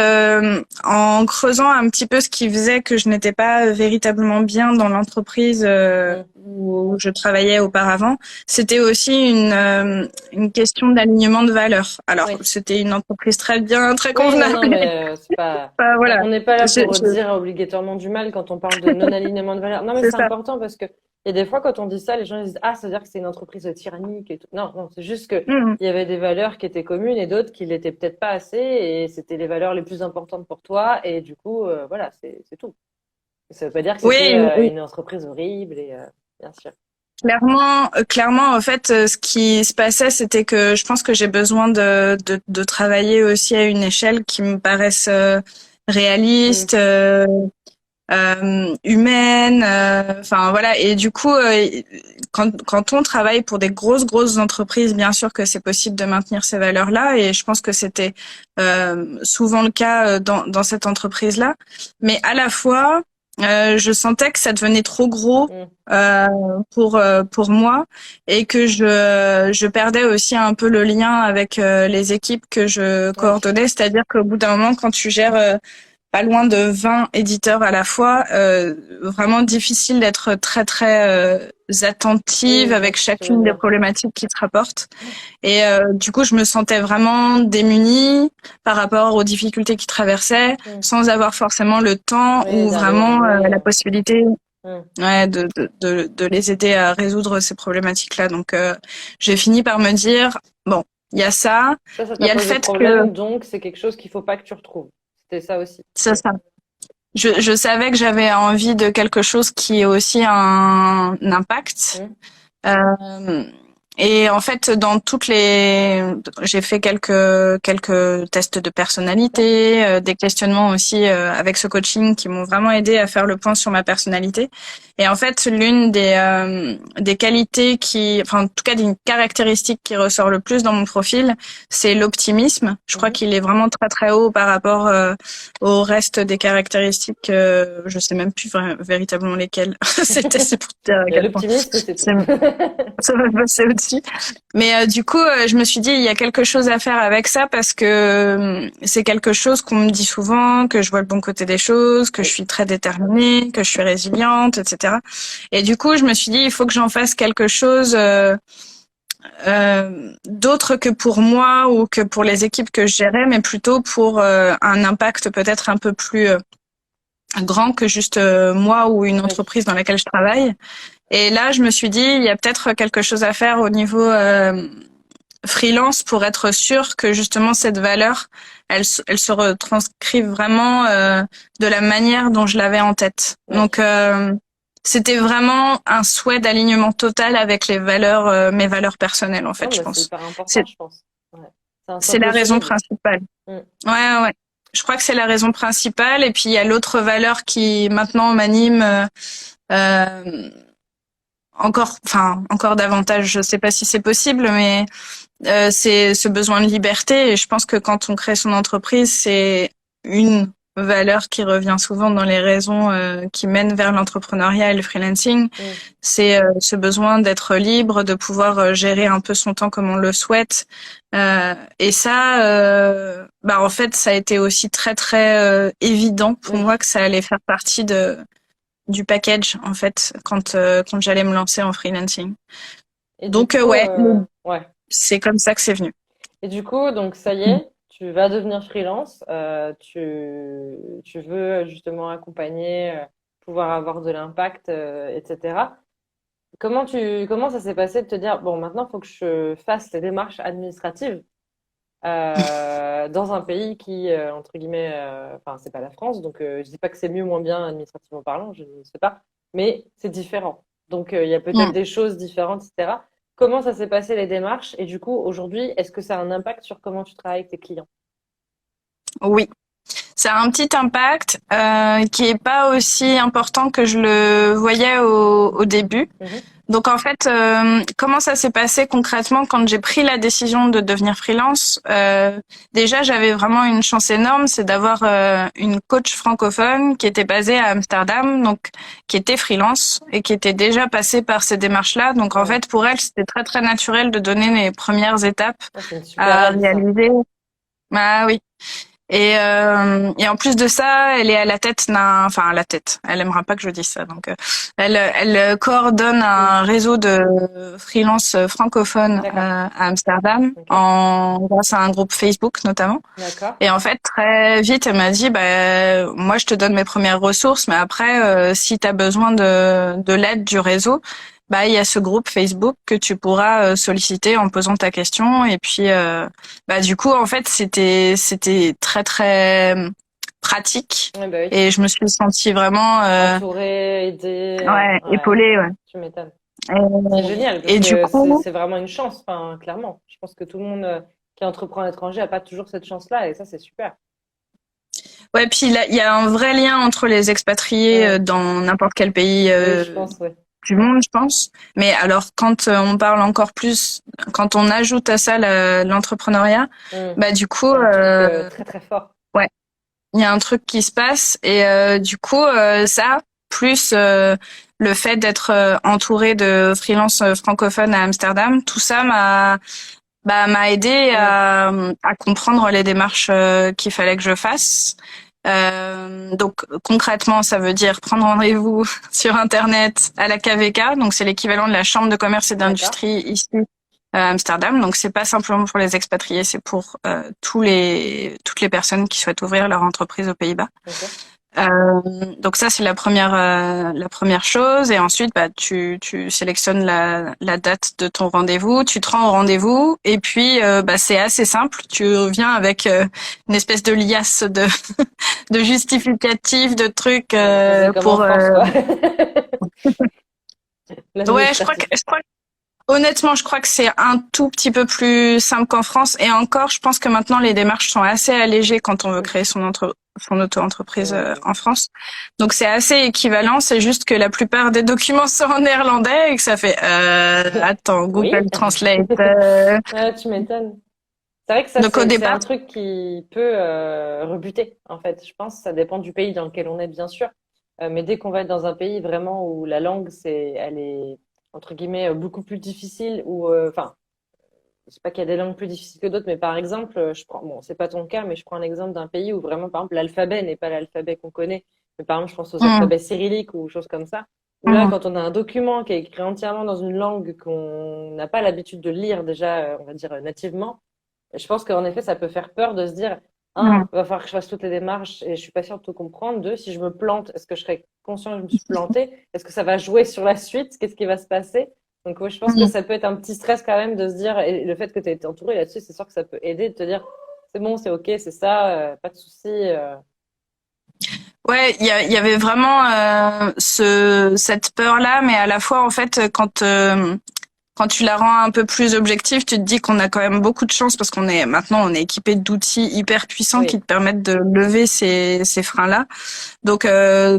en creusant un petit peu ce qui faisait que je n'étais pas véritablement bien dans l'entreprise Mm. où je travaillais auparavant, c'était aussi une question d'alignement de valeurs. Alors, Oui. c'était une entreprise très bien, très Oui, non, non, convenable. mais c'est pas. Voilà, On n'est pas là pour je- dire obligatoirement du mal quand on parle de non-alignement de valeurs. Non, mais c'est c'est ça. important parce que il y a des fois quand on dit ça, les gens ils disent ah, ça veut dire que c'est une entreprise tyrannique et tout. Non, non, c'est juste que Mm. il y avait des valeurs qui étaient communes et d'autres qui l'étaient peut-être pas assez et c'était les valeurs les plus importantes pour toi et du coup voilà, c'est tout. Ça veut pas dire que c'était Oui, une entreprise horrible et bien sûr. Clairement, en fait, ce qui se passait, c'était que je pense que j'ai besoin de travailler aussi à une échelle qui me paraisse Mm. réaliste, humaine, enfin voilà. Et du coup, quand on travaille pour des grosses entreprises, bien sûr que c'est possible de maintenir ces valeurs-là. Et je pense que c'était souvent le cas dans cette entreprise-là. Mais à la fois, je sentais que ça devenait trop gros Mm. pour moi et que je perdais aussi un peu le lien avec les équipes que je Ouais. coordonnais. C'est-à-dire qu'au bout d'un moment, quand tu gères pas loin de 20 éditeurs à la fois, vraiment difficile d'être très attentive Oui, je vois avec ce que tu veux chacune des dire. problématiques qui te rapportent. Et du coup, je me sentais vraiment démunie par rapport aux difficultés qu'ils traversaient, Mm. sans avoir forcément le temps Oui, ou d'aller vraiment aider. la possibilité, Mm. ouais, de les aider à résoudre ces problématiques-là. Donc, j'ai fini par me dire, bon, il y a ça, Ça il y t'a a le posé fait que problème, donc c'est quelque chose qu'il faut pas que tu retrouves. C'était ça aussi. ça, je savais que j'avais envie de quelque chose qui ait aussi un impact. Mm. Euh, et en fait, j'ai fait quelques tests de Ouais. personnalité, des questionnements aussi avec ce coaching qui m'ont vraiment aidé à faire le point sur ma personnalité. Et en fait, l'une des qualités enfin en tout cas d'une caractéristique qui ressort le plus dans mon profil, c'est l'optimisme. Je crois Mhm. qu'il est vraiment très haut par rapport au reste des caractéristiques. Je sais même plus véritablement lesquelles. C'est pour te dire à Il y a quel point l'optimiste et c'est tout. c'est ça va passer au-dessus. Mais du coup, je me suis dit, il y a quelque chose à faire avec ça parce que c'est quelque chose qu'on me dit souvent, que je vois le bon côté des choses, que je Oui. suis très déterminée, que je suis résiliente, etc. Et du coup, je me suis dit, il faut que j'en fasse quelque chose d'autre que pour moi ou que pour les équipes que je gérais, mais plutôt pour un impact peut-être un peu plus grand que juste moi ou une Oui. entreprise dans laquelle je travaille. Et là, je me suis dit, il y a peut-être quelque chose à faire au niveau freelance pour être sûr que justement cette valeur, elle se retranscrive vraiment de la manière dont je l'avais en tête. Oui. Donc, c'était vraiment un souhait d'alignement total avec mes valeurs personnelles, en Non, fait, je mais c'est pense. hyper important, C'est, je pense. Ouais. C'est un c'est socle la raison solide. principale. Mm. Ouais. Je crois que c'est la raison principale. Et puis, il y a l'autre valeur qui maintenant m'anime. Euh, encore davantage. Je sais pas si c'est possible, mais c'est ce besoin de liberté. Et je pense que quand on crée son entreprise, c'est une valeur qui revient souvent dans les raisons qui mènent vers l'entrepreneuriat et le freelancing. Mm. C'est ce besoin d'être libre, de pouvoir gérer un peu son temps comme on le souhaite. Et ça, en fait, ça a été aussi très évident pour Oui. moi que ça allait faire partie du package en fait quand j'allais me lancer en freelancing. Et du Donc coup, ouais, ouais. c'est comme ça que c'est venu. Et du coup, donc ça y est, tu vas devenir freelance. Tu veux justement accompagner, pouvoir avoir de l'impact, etc. Comment ça s'est passé de te dire, bon, maintenant, il faut que je fasse les démarches administratives dans un pays qui, entre guillemets, enfin, c'est pas la France, donc je dis pas que c'est mieux ou moins bien administrativement parlant, je ne sais pas, mais c'est différent. Donc il y a peut-être Mm. des choses différentes, etc. Comment ça s'est passé les démarches? Et du coup, aujourd'hui, est-ce que ça a un impact sur comment tu travailles avec tes clients? Oui, ça a un petit impact qui est pas aussi important que je le voyais au début. Mhm. Donc en fait, comment ça s'est passé concrètement quand j'ai pris la décision de devenir freelance? Déjà, j'avais vraiment une chance énorme, c'est d'avoir une coach francophone qui était basée à Amsterdam, donc qui était freelance et qui était déjà passée par ces démarches-là. Donc en Ouais. fait, pour elle, c'était très naturel de donner les premières étapes Ah, c'est une super à aide, ça. réaliser. Ah oui. Et en plus de ça, elle est à la tête à la tête. Elle aimera pas que je dise ça. Donc, elle coordonne Mm. un réseau de freelance francophones D'accord. à Amsterdam, Ok. grâce à un groupe Facebook notamment. D'accord. Et en fait, très vite, elle m'a dit, moi, je te donne mes premières ressources, mais après, si tu as besoin de l'aide du réseau, il y a ce groupe Facebook que tu pourras solliciter en posant ta question. Et puis, du coup, en fait, c'était très pratique. Ouais, bah oui. Et je me suis sentie vraiment, Entourée, aidée, ouais, ouais, épaulée, ouais. tu m'étonnes. C'est génial parce Et du que coup, c'est vraiment une chance, enfin, clairement. Je pense que tout le monde qui entreprend à l'étranger n'a pas toujours cette chance-là et ça, c'est super. ouais, puis là, il y a un vrai lien entre les expatriés Mm. dans n'importe quel pays Oui, je pense, oui. du monde, je pense. Mais alors, quand on parle encore plus, quand on ajoute à ça l'entrepreneuriat, Mm. bah du coup, Il y a un truc très, très fort. ouais, il y a un truc qui se passe et du coup, ça plus le fait d'être entouré de freelance francophones à Amsterdam, tout ça m'a aidé Mm. à comprendre les démarches qu'il fallait que je fasse. Donc concrètement, ça veut dire prendre rendez-vous sur Internet à la KVK, donc c'est l'équivalent de la Chambre de commerce et D'accord. d'industrie ici à Amsterdam. Donc c'est pas simplement pour les expatriés, c'est pour toutes les personnes qui souhaitent ouvrir leur entreprise aux Pays-Bas. Ok. Donc ça c'est la première chose et ensuite bah tu sélectionnes la date de ton rendez-vous, tu te rends au rendez-vous et puis bah c'est assez simple, tu viens avec une espèce de liasse de de justificatifs, de trucs On faisait comme en pour France, quoi. ouais, L'administratif. honnêtement, je crois que c'est un tout petit peu plus simple qu'en France. Et encore, je pense que maintenant, les démarches sont assez allégées quand on veut créer son auto-entreprise Ok. en France. Donc, c'est assez équivalent. C'est juste que la plupart des documents sont en néerlandais et que ça fait, attends, Oui. Google Translate. Ah, tu m'étonnes. C'est vrai que ça, Donc, au c'est un départ, truc qui peut rebuter, en fait. Je pense que ça dépend du pays dans lequel on est, bien sûr. Mais dès qu'on va être dans un pays vraiment où la langue, elle est, entre guillemets, beaucoup plus difficile, ou, enfin, je sais pas qu'il y a des langues plus difficiles que d'autres, mais par exemple, je prends, bon, c'est pas ton cas, mais je prends un exemple d'un pays où vraiment, par exemple, l'alphabet n'est pas l'alphabet qu'on connaît. Mais par exemple, je pense aux hum, alphabets cyrilliques ou choses comme ça. Où là, hum, quand on a un document qui est écrit entièrement dans une langue qu'on n'a pas l'habitude de lire déjà, on va dire nativement, je pense qu'en effet, ça peut faire peur de se dire, un, hum. il va falloir que je fasse toutes les démarches et je suis pas sûre de tout comprendre. Deux, si je me plante, est-ce que je serai conscient que je me suis plantée? Est-ce que ça va jouer sur la suite? Qu'est-ce qui va se passer? Donc, ouais, je pense que Hum. ça peut être un petit stress quand même de se dire, et le fait que tu aies été entouré là-dessus, c'est sûr que ça peut aider de te dire, c'est bon, c'est ok, c'est ça, pas de souci. Ouais, il y avait vraiment cette peur-là, mais à la fois, en fait, quand tu la rends un peu plus objective, tu te dis qu'on a quand même beaucoup de chance parce qu'on est équipé d'outils hyper puissants qui Oui. te permettent de lever ces freins-là. Donc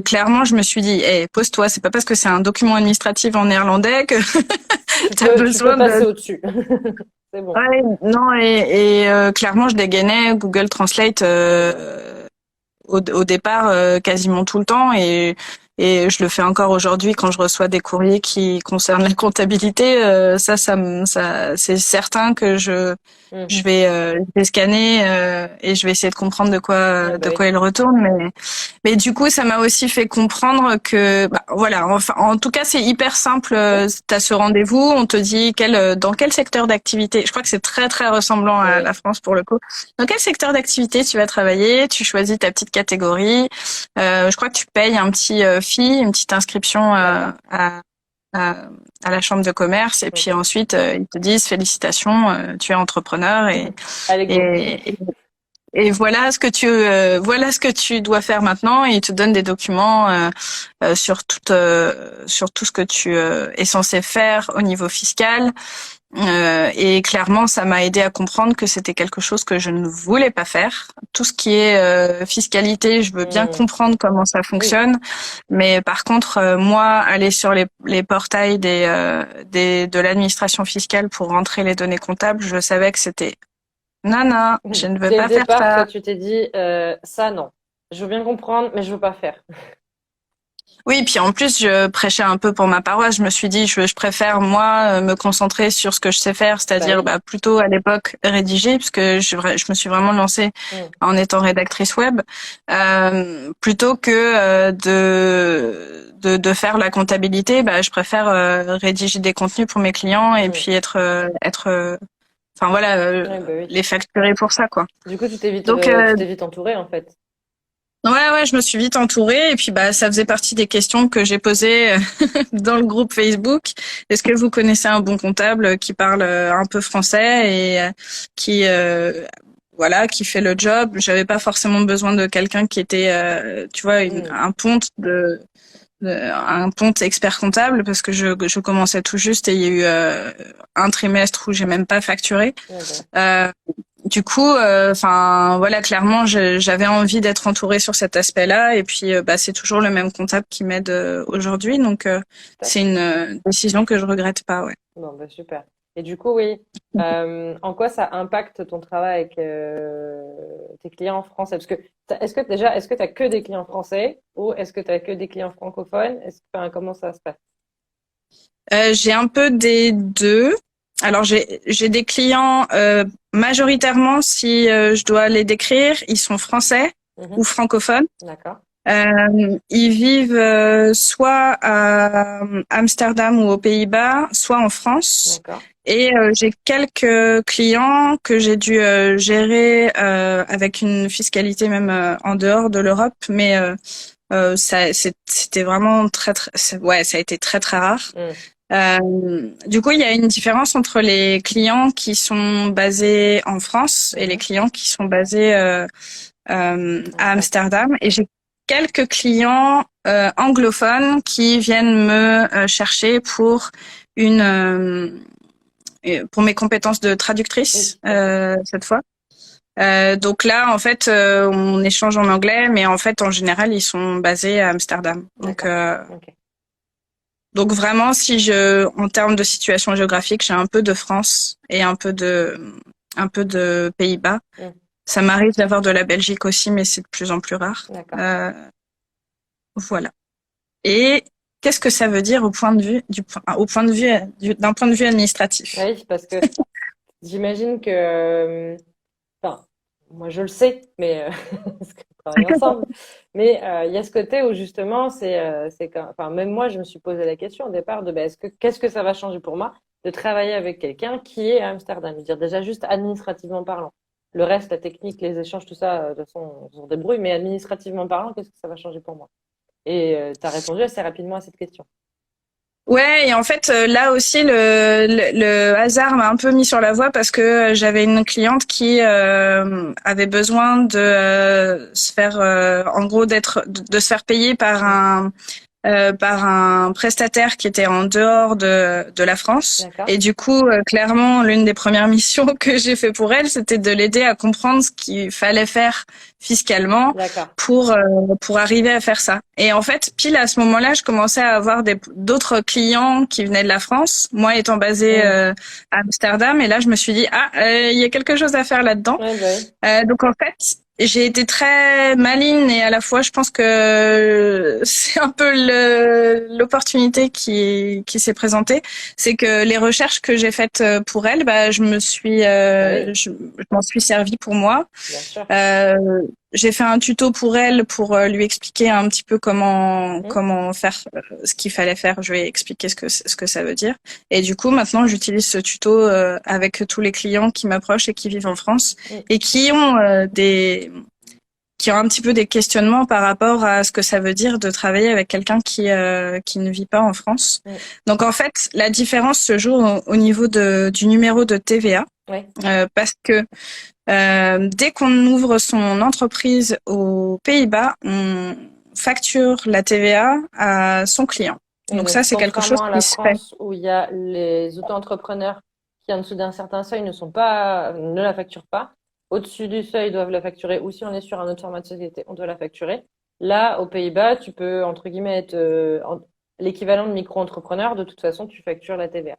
clairement, je me suis dit, pose-toi, c'est pas parce que c'est un document administratif en néerlandais que tu as Tu peux besoin de. passer au-dessus. C'est bon. Ouais, non, clairement, je dégainais Google Translate au départ quasiment tout le temps et je le fais encore aujourd'hui quand je reçois des courriers qui concernent la comptabilité. Ça c'est certain que Hmm. je vais scanner et je vais essayer de comprendre Ah, bah de oui. quoi il retourne. Mais du coup, ça m'a aussi fait comprendre que, bah, voilà, enfin, en tout cas, c'est hyper simple. Oui. T'as ce rendez-vous, on te dit dans quel secteur d'activité. Je crois que c'est très très ressemblant à la Oui. France pour le coup. Dans quel secteur d'activité tu vas travailler? Tu choisis ta petite catégorie. Je crois que tu payes un petit fee, une petite inscription D'accord. à, à la chambre de commerce et puis Ok. ensuite ils te disent félicitations, tu es entrepreneur Allez, go. et, et voilà ce que tu dois faire maintenant et ils te donnent des documents sur tout ce que tu es censé faire au niveau fiscal. Et clairement, ça m'a aidé à comprendre que c'était quelque chose que je ne voulais pas faire. Tout ce qui est fiscalité, je veux bien Hmm. comprendre comment ça Oui. fonctionne, mais par contre, moi, aller sur les portails de l'administration fiscale pour rentrer les données comptables, je savais que c'était non, non, je ne veux Dès le pas faire départ, toi, ça. tu t'es dit, ça, non. Je veux bien comprendre, mais je veux pas faire. Oui, puis en plus, je prêchais un peu pour ma paroisse. Je me suis dit, je préfère moi me concentrer sur ce que je sais faire, Bah c'est-à-dire oui. bah, plutôt à l'époque rédiger, parce que je me suis vraiment lancée Hmm. en étant rédactrice web, plutôt que de faire la comptabilité. Bah, je préfère rédiger des contenus pour mes clients et Hmm. puis enfin voilà, Ouais, bah oui. les facturer pour ça, quoi. Du coup, Donc, tu t'es vite entouré, en fait. ouais, je me suis vite entourée et puis bah ça faisait partie des questions que j'ai posées dans le groupe Facebook. Est-ce que vous connaissez un bon comptable qui parle un peu français et qui voilà, qui fait le job? J'avais pas forcément besoin de quelqu'un qui était tu vois Hmm. un ponte un compte expert comptable parce que je commençais tout juste et il y a eu un trimestre où j'ai même pas facturé. Ouais, bah, Euh, du coup, enfin voilà, clairement, j'avais envie d'être entourée sur cet aspect-là et puis bah c'est toujours le même comptable qui m'aide aujourd'hui, donc tac. c'est une décision que je regrette pas, ouais. Bon, bah, super. Et du coup, oui, en quoi ça impacte ton travail avec tes clients français? Parce que est-ce que tu as que des clients français ou est-ce que tu as que des clients francophones? Enfin, comment ça se passe? J'ai un peu des deux. Alors j'ai des clients majoritairement si je dois les décrire, ils sont français ou Mhm. francophones. D'accord, Ils vivent soit à Amsterdam ou aux Pays-Bas, soit en France. d'accord, Et j'ai quelques clients que j'ai dû gérer avec une fiscalité même en dehors de l'Europe, mais c'était vraiment ouais, ça a été très très rare. mm, Du coup, il y a une différence entre les clients qui sont basés en France et les mhm. clients qui sont basés à Amsterdam. Amsterdam. Et j'ai quelques clients anglophones qui viennent me chercher pour mes compétences de Oui, traductrice d'accord, cette fois. Donc là, en fait, on échange en anglais, mais en fait, en général, ils sont basés à Amsterdam. d'accord, ok, Donc vraiment, en termes de situation géographique, j'ai un peu de France et un peu de Pays-Bas. mm, Ça m'arrive d'avoir de la Belgique aussi, mais c'est de plus en plus rare. d'accord. Euh, voilà. Et qu'est-ce que ça veut dire au point de vue d'un point de vue administratif? Oui, parce que j'imagine que, enfin, moi je le sais, mais parce qu'on travaille ensemble. Mais il y a ce côté où justement, enfin, même moi, je me suis posé la question au départ de, ben, qu'est-ce que ça va changer pour moi de travailler avec quelqu'un qui est à Amsterdam? Je veux dire déjà juste administrativement parlant. Le reste, la technique, les échanges, tout ça, de toute façon, on s'en débrouille. Mais administrativement parlant, qu'est-ce que ça va changer pour moi? Et tu as répondu assez rapidement à cette question. Ouais, et en fait, là aussi, le hasard m'a un peu mis sur la voie parce que j'avais une cliente qui avait besoin de se faire, en gros, de se faire payer Mm. par un prestataire qui était en dehors de la France. D'accord? Et du coup, clairement, l'une des premières missions que j'ai fait pour elle, c'était de l'aider à comprendre ce qu'il fallait faire fiscalement D'accord. pour pour arriver à faire ça. Et en fait, pile à ce moment-là, je commençais à avoir d'autres clients qui venaient de la France, moi étant basée Mm. à Amsterdam. Et là, je me suis dit, ah, il y a quelque chose à faire là-dedans. Ouais, bah oui. Donc en fait, j'ai été très maligne et à la fois, je pense que c'est un peu l'opportunité qui s'est présentée, c'est que les recherches que j'ai faites pour elle, bah, Bah oui, je m'en suis servi pour moi. bien sûr. Euh, j'ai fait un tuto pour elle pour lui expliquer un petit peu Mm. comment faire ce qu'il fallait faire. Je lui ai expliqué ce que ça veut dire. Et du coup, maintenant, j'utilise ce tuto avec tous les clients qui m'approchent et qui vivent en France Mm. et qui ont un petit peu des questionnements par rapport à ce que ça veut dire de travailler avec quelqu'un qui ne vit pas en France. Mm. Donc en fait, la différence se joue au niveau du numéro de TVA Ouais. parce que dès qu'on ouvre son entreprise aux Pays-Bas, on facture la TVA à son client. Et Donc donc, ça, c'est quelque chose contrairement à qui la se fait. France où il y a les auto-entrepreneurs qui, en dessous d'un certain seuil, ne la facturent pas. Au-dessus du seuil, ils doivent la facturer. Ou si on est sur un autre format de société, on doit la facturer. Là, aux Pays-Bas, tu peux, entre guillemets, être l'équivalent de micro-entrepreneur. De toute façon, tu factures la TVA.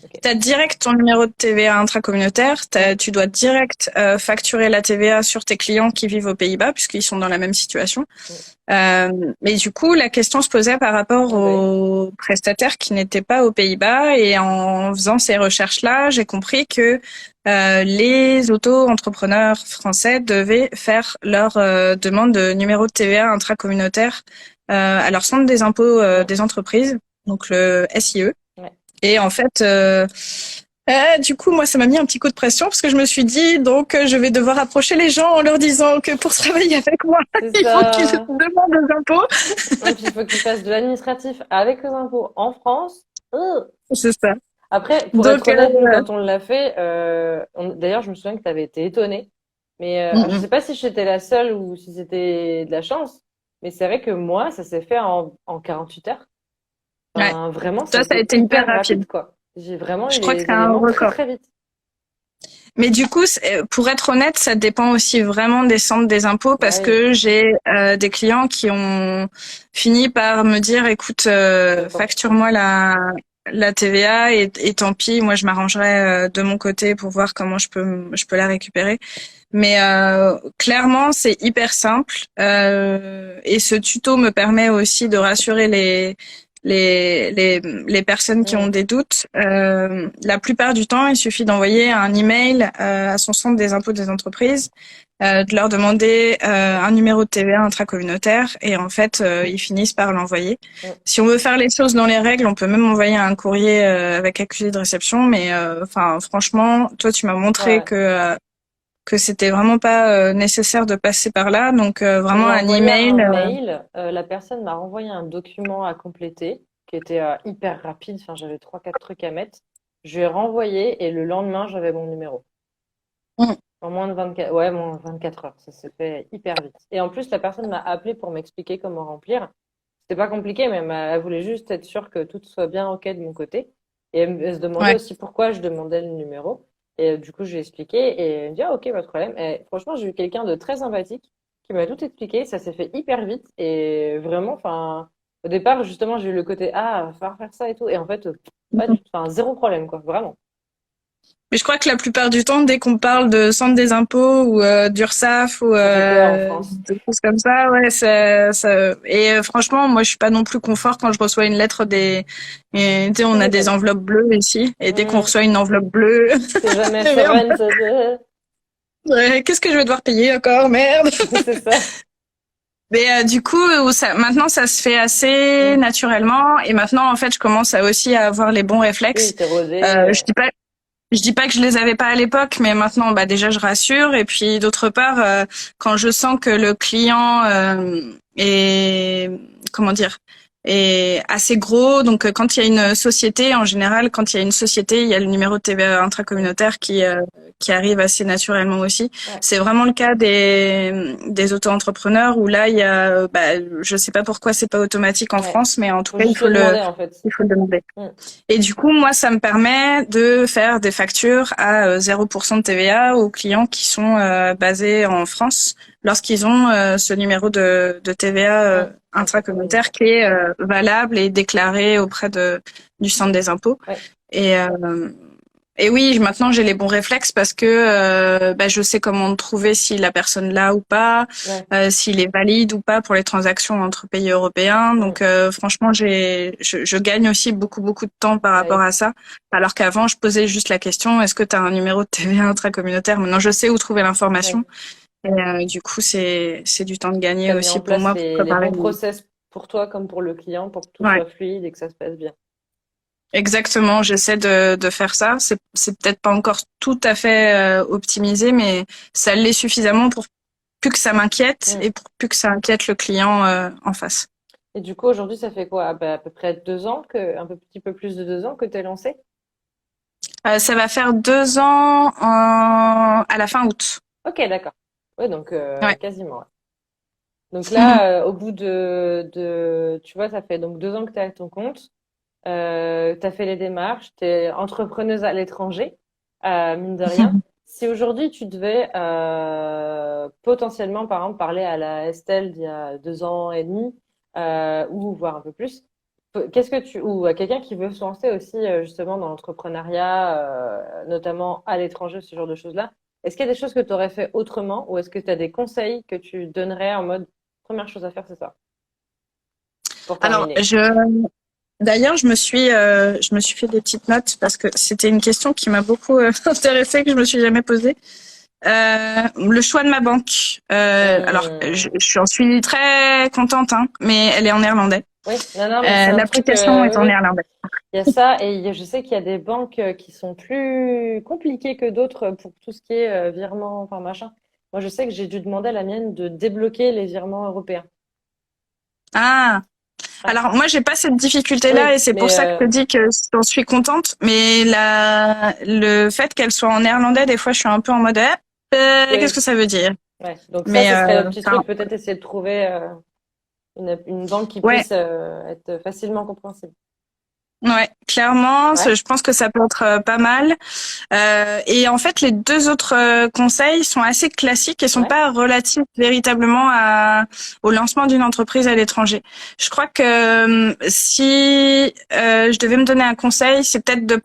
Ok. Tu as direct ton numéro de TVA intracommunautaire, Mm. tu dois direct facturer la TVA sur tes clients qui vivent aux Pays-Bas, puisqu'ils sont dans la même situation. Mm. Mais du coup, la question se posait par rapport Ah bah oui. aux prestataires qui n'étaient pas aux Pays-Bas. Et en faisant ces recherches-là, j'ai compris que les auto-entrepreneurs français devaient faire leur demande de numéro de TVA intracommunautaire à leur centre des impôts Mm. des entreprises, donc le SIE. Ouais. Et en fait, du coup, moi, ça m'a mis un petit coup de pression parce que je me suis dit, donc, je vais devoir approcher les gens en leur disant que pour travailler avec moi, C'est il faut qu'ils ça. demandent aux impôts. Et puis, il faut que tu fasses de l'administratif avec les impôts en France. C'est ça. Après, pour être Donc, honnête, nous, quand on l'a fait, d'ailleurs, je me souviens que tu avais été étonée. Mais alors, je sais mm, pas si j'étais la seule ou si c'était de la chance. Mais c'est vrai que moi, ça s'est fait en 48 heures. Ouais. Enfin, vraiment, ça a Toi, ça a été été hyper hyper rapide. rapide, quoi. J'ai vraiment eu Je crois que les c'est un éléments très, record. très vite. Mais du coup, pour être honnête, ça dépend aussi vraiment des centres des impôts Ah parce oui, que j'ai des clients qui ont fini par me dire, écoute, c'est fort. facture-moi la TVA et tant pis, moi je m'arrangerai de mon côté pour voir comment je peux la récupérer. Mais clairement, c'est hyper simple et ce tuto me permet aussi de rassurer les personnes qui ont Mm. des doutes. La plupart du temps, il suffit d'envoyer un email à son centre des impôts des entreprises, de leur demander un numéro de TVA intracommunautaire et en fait, ils finissent par l'envoyer. Mm. Si on veut faire les choses dans les règles, on peut même envoyer un courrier avec accusé de réception. Mais enfin, franchement, toi, tu m'as montré Ouais. que c'était vraiment pas nécessaire de passer par là. Donc vraiment J'ai un envoyé email. un mail. La personne m'a renvoyé un document à compléter qui était hyper rapide. Enfin, j'avais trois, quatre trucs à mettre. Je lui ai renvoyé et le lendemain, j'avais mon numéro. Mm. En moins de 24, ouais, moins de 24 heures. Ça s'est fait hyper vite. Et en plus, la personne m'a appelé pour m'expliquer comment remplir. C'était pas compliqué, mais elle voulait juste être sûre que tout soit bien OK de mon côté. Et elle se demandait Ouais. aussi pourquoi je demandais le numéro. Et du coup, je lui ai expliqué et elle me dit, ah, OK, pas de problème. Et franchement, j'ai eu quelqu'un de très sympathique qui m'a tout expliqué. Ça s'est fait hyper vite. Et vraiment, enfin, au départ, justement, j'ai eu le côté, ah, va falloir faire ça et tout. Et en fait, pas du tout, enfin, zéro problème, quoi, vraiment. Mais je crois que la plupart du temps, dès qu'on parle de centre des impôts ou d'URSSAF ou Ça fait peur en France. de choses comme ça, ouais, ça... Et franchement, moi, je suis pas non plus confort quand je reçois une lettre et, tu sais, Tu on a des m'étonnes. enveloppes bleues ici, et dès qu'on Hmm, reçoit une enveloppe bleue, c'est jamais merde, sereine, ça. ouais, qu'est-ce que je vais devoir payer encore, merde. C'est ça. Mais du coup, maintenant, ça se fait assez Hmm. naturellement, et maintenant, en fait, je commence à aussi à avoir les bons Oui, réflexes. t'es rodé. Je dis pas que je les avais pas à l'époque, mais maintenant, bah déjà, je rassure. Et puis, d'autre part, quand je sens que le client est, comment dire, est assez gros, donc quand il y a une société, en général, quand il y a une société, il y a le numéro de TVA Hmm. intracommunautaire qui arrive assez naturellement aussi. Ouais. C'est vraiment le cas des auto-entrepreneurs où là, il y a, bah, je sais pas pourquoi c'est pas automatique en Ouais. France, mais en tout Faut cas, juste le demander, en fait. il faut le demander. Hmm. Et du coup, moi, ça me permet de faire des factures à 0% de TVA aux clients qui sont basés en France lorsqu'ils ont ce numéro de TVA Hmm. intracommunautaire Intracommunautaire. qui est valable et déclaré auprès du centre des impôts. Ouais. Et, et oui, maintenant j'ai les bons réflexes parce que bah, je sais comment trouver si la personne l'a ou pas, Ouais. s'il est valide ou pas pour les transactions entre pays européens. Hmm. Donc franchement, je gagne aussi beaucoup de temps par rapport Ouais. à ça. Alors qu'avant, je posais juste la question, est-ce que tu as un numéro de TVA intracommunautaire? Maintenant, je sais où trouver Ouais. l'information. Et du coup, c'est du temps de gagner T'as mis en aussi pour place moi pour les préparer. bons process pour toi comme pour le client pour que tout Ouais. soit fluide et que ça se passe bien. Exactement, j'essaie de faire ça. C'est peut-être pas encore tout à fait optimisé, mais ça l'est suffisamment pour plus que ça m'inquiète Hmm. et pour plus que ça inquiète le client en face. Et du coup, aujourd'hui, ça fait quoi? Bah, à peu près 2 ans petit peu plus de 2 ans que t'es lancé? Ça va faire 2 ans à la fin août. Ok, d'accord. Ouais, donc Ouais. quasiment. Ouais. Donc là, au bout tu vois, ça fait donc 2 ans que tu es à ton compte. Tu as fait les démarches, tu es entrepreneuse à l'étranger, mine de rien. Si aujourd'hui tu devais potentiellement, par exemple, parler à la Estelle d'il y a 2 ans et demi, ou voire un peu plus, ou à quelqu'un qui veut se lancer aussi justement dans l'entrepreneuriat, notamment à l'étranger, ce genre de choses-là, est-ce qu'il y a des choses que tu aurais fait autrement ou est-ce que tu as des conseils que tu donnerais en mode première chose à faire, c'est ça, pour Alors, terminer? d'ailleurs, je me suis fait des petites notes parce que c'était une question qui m'a beaucoup intéressée que je me suis jamais posée. Le choix de ma banque. Alors, Hmm. j'en suis très contente, hein, mais elle est en néerlandais. Oui, non, non, mais c'est un truc, L'application est oui, en oui, néerlandais. il y a ça, et je sais qu'il y a des banques qui sont plus compliquées que d'autres pour tout ce qui est virement, enfin machin. Moi, je sais que j'ai dû demander à la mienne de débloquer les virements européens. Ah, Ouais, alors moi j'ai pas cette difficulté-là oui, et c'est pour mais ça que je te dis que j'en suis contente. Mais le fait qu'elle soit en néerlandais, des fois je suis un peu en mode qu'est-ce oui, que ça veut dire? ouais. Donc ça, Mais ce serait le petit enfin truc, peut-être essayer de trouver. une banque qui Ouais, puisse être facilement compréhensible. ouais, clairement, Ouais, je pense que ça peut être pas mal. Et en fait, les deux autres conseils sont assez classiques et sont ouais. pas relatifs véritablement au lancement d'une entreprise à l'étranger. Je crois que si je devais me donner un conseil, c'est peut-être de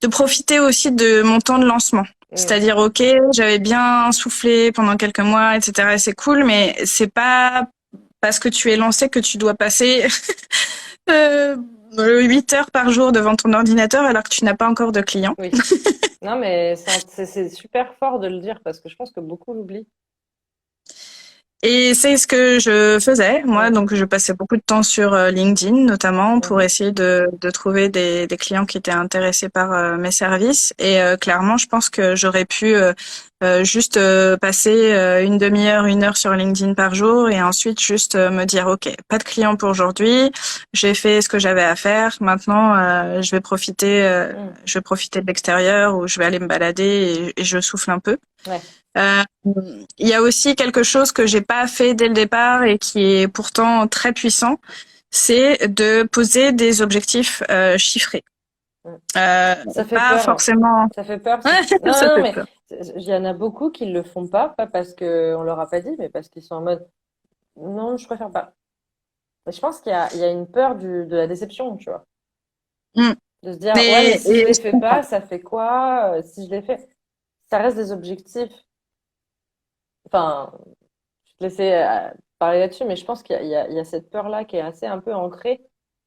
profiter aussi de mon temps de lancement. Mm. C'est-à-dire, ok, j'avais bien soufflé pendant quelques mois, etc. C'est cool, mais c'est pas parce que tu es lancé que tu dois passer euh, 8 heures par jour devant ton ordinateur alors que tu n'as pas encore de clients. Oui. Non, mais c'est super fort de le dire parce que je pense que beaucoup l'oublient. Et c'est ce que je faisais, moi. Mm. Donc, je passais beaucoup de temps sur LinkedIn, notamment, pour Mhm. essayer de trouver des clients qui étaient intéressés par mes services. Et clairement, je pense que j'aurais pu juste passer une demi-heure, 1 heure sur LinkedIn par jour et ensuite juste me dire, OK, pas de clients pour aujourd'hui. J'ai fait ce que j'avais à faire. Maintenant, Mm. je vais profiter de l'extérieur ou je vais aller me balader et je souffle un peu. Ouais. Euh, il y a aussi quelque chose que j'ai pas fait dès le départ et qui est pourtant très puissant, c'est de poser des objectifs chiffrés. Mm. Euh, Ça fait Pas peur. forcément. Ça fait peur si tu... Non, Ça non, fait mais peur. il y en a beaucoup qui le font pas parce que on leur a pas dit, mais parce qu'ils sont en mode non, je préfère pas. Et je pense il y a une peur de la déception, tu vois. Mm. De se dire, ouais, mais si je Et les je fais comprends. pas, ça fait quoi? Si je les fais, ça reste des objectifs. Enfin, je te laissais parler là-dessus, mais je pense qu'il y a cette peur-là qui est assez un peu ancrée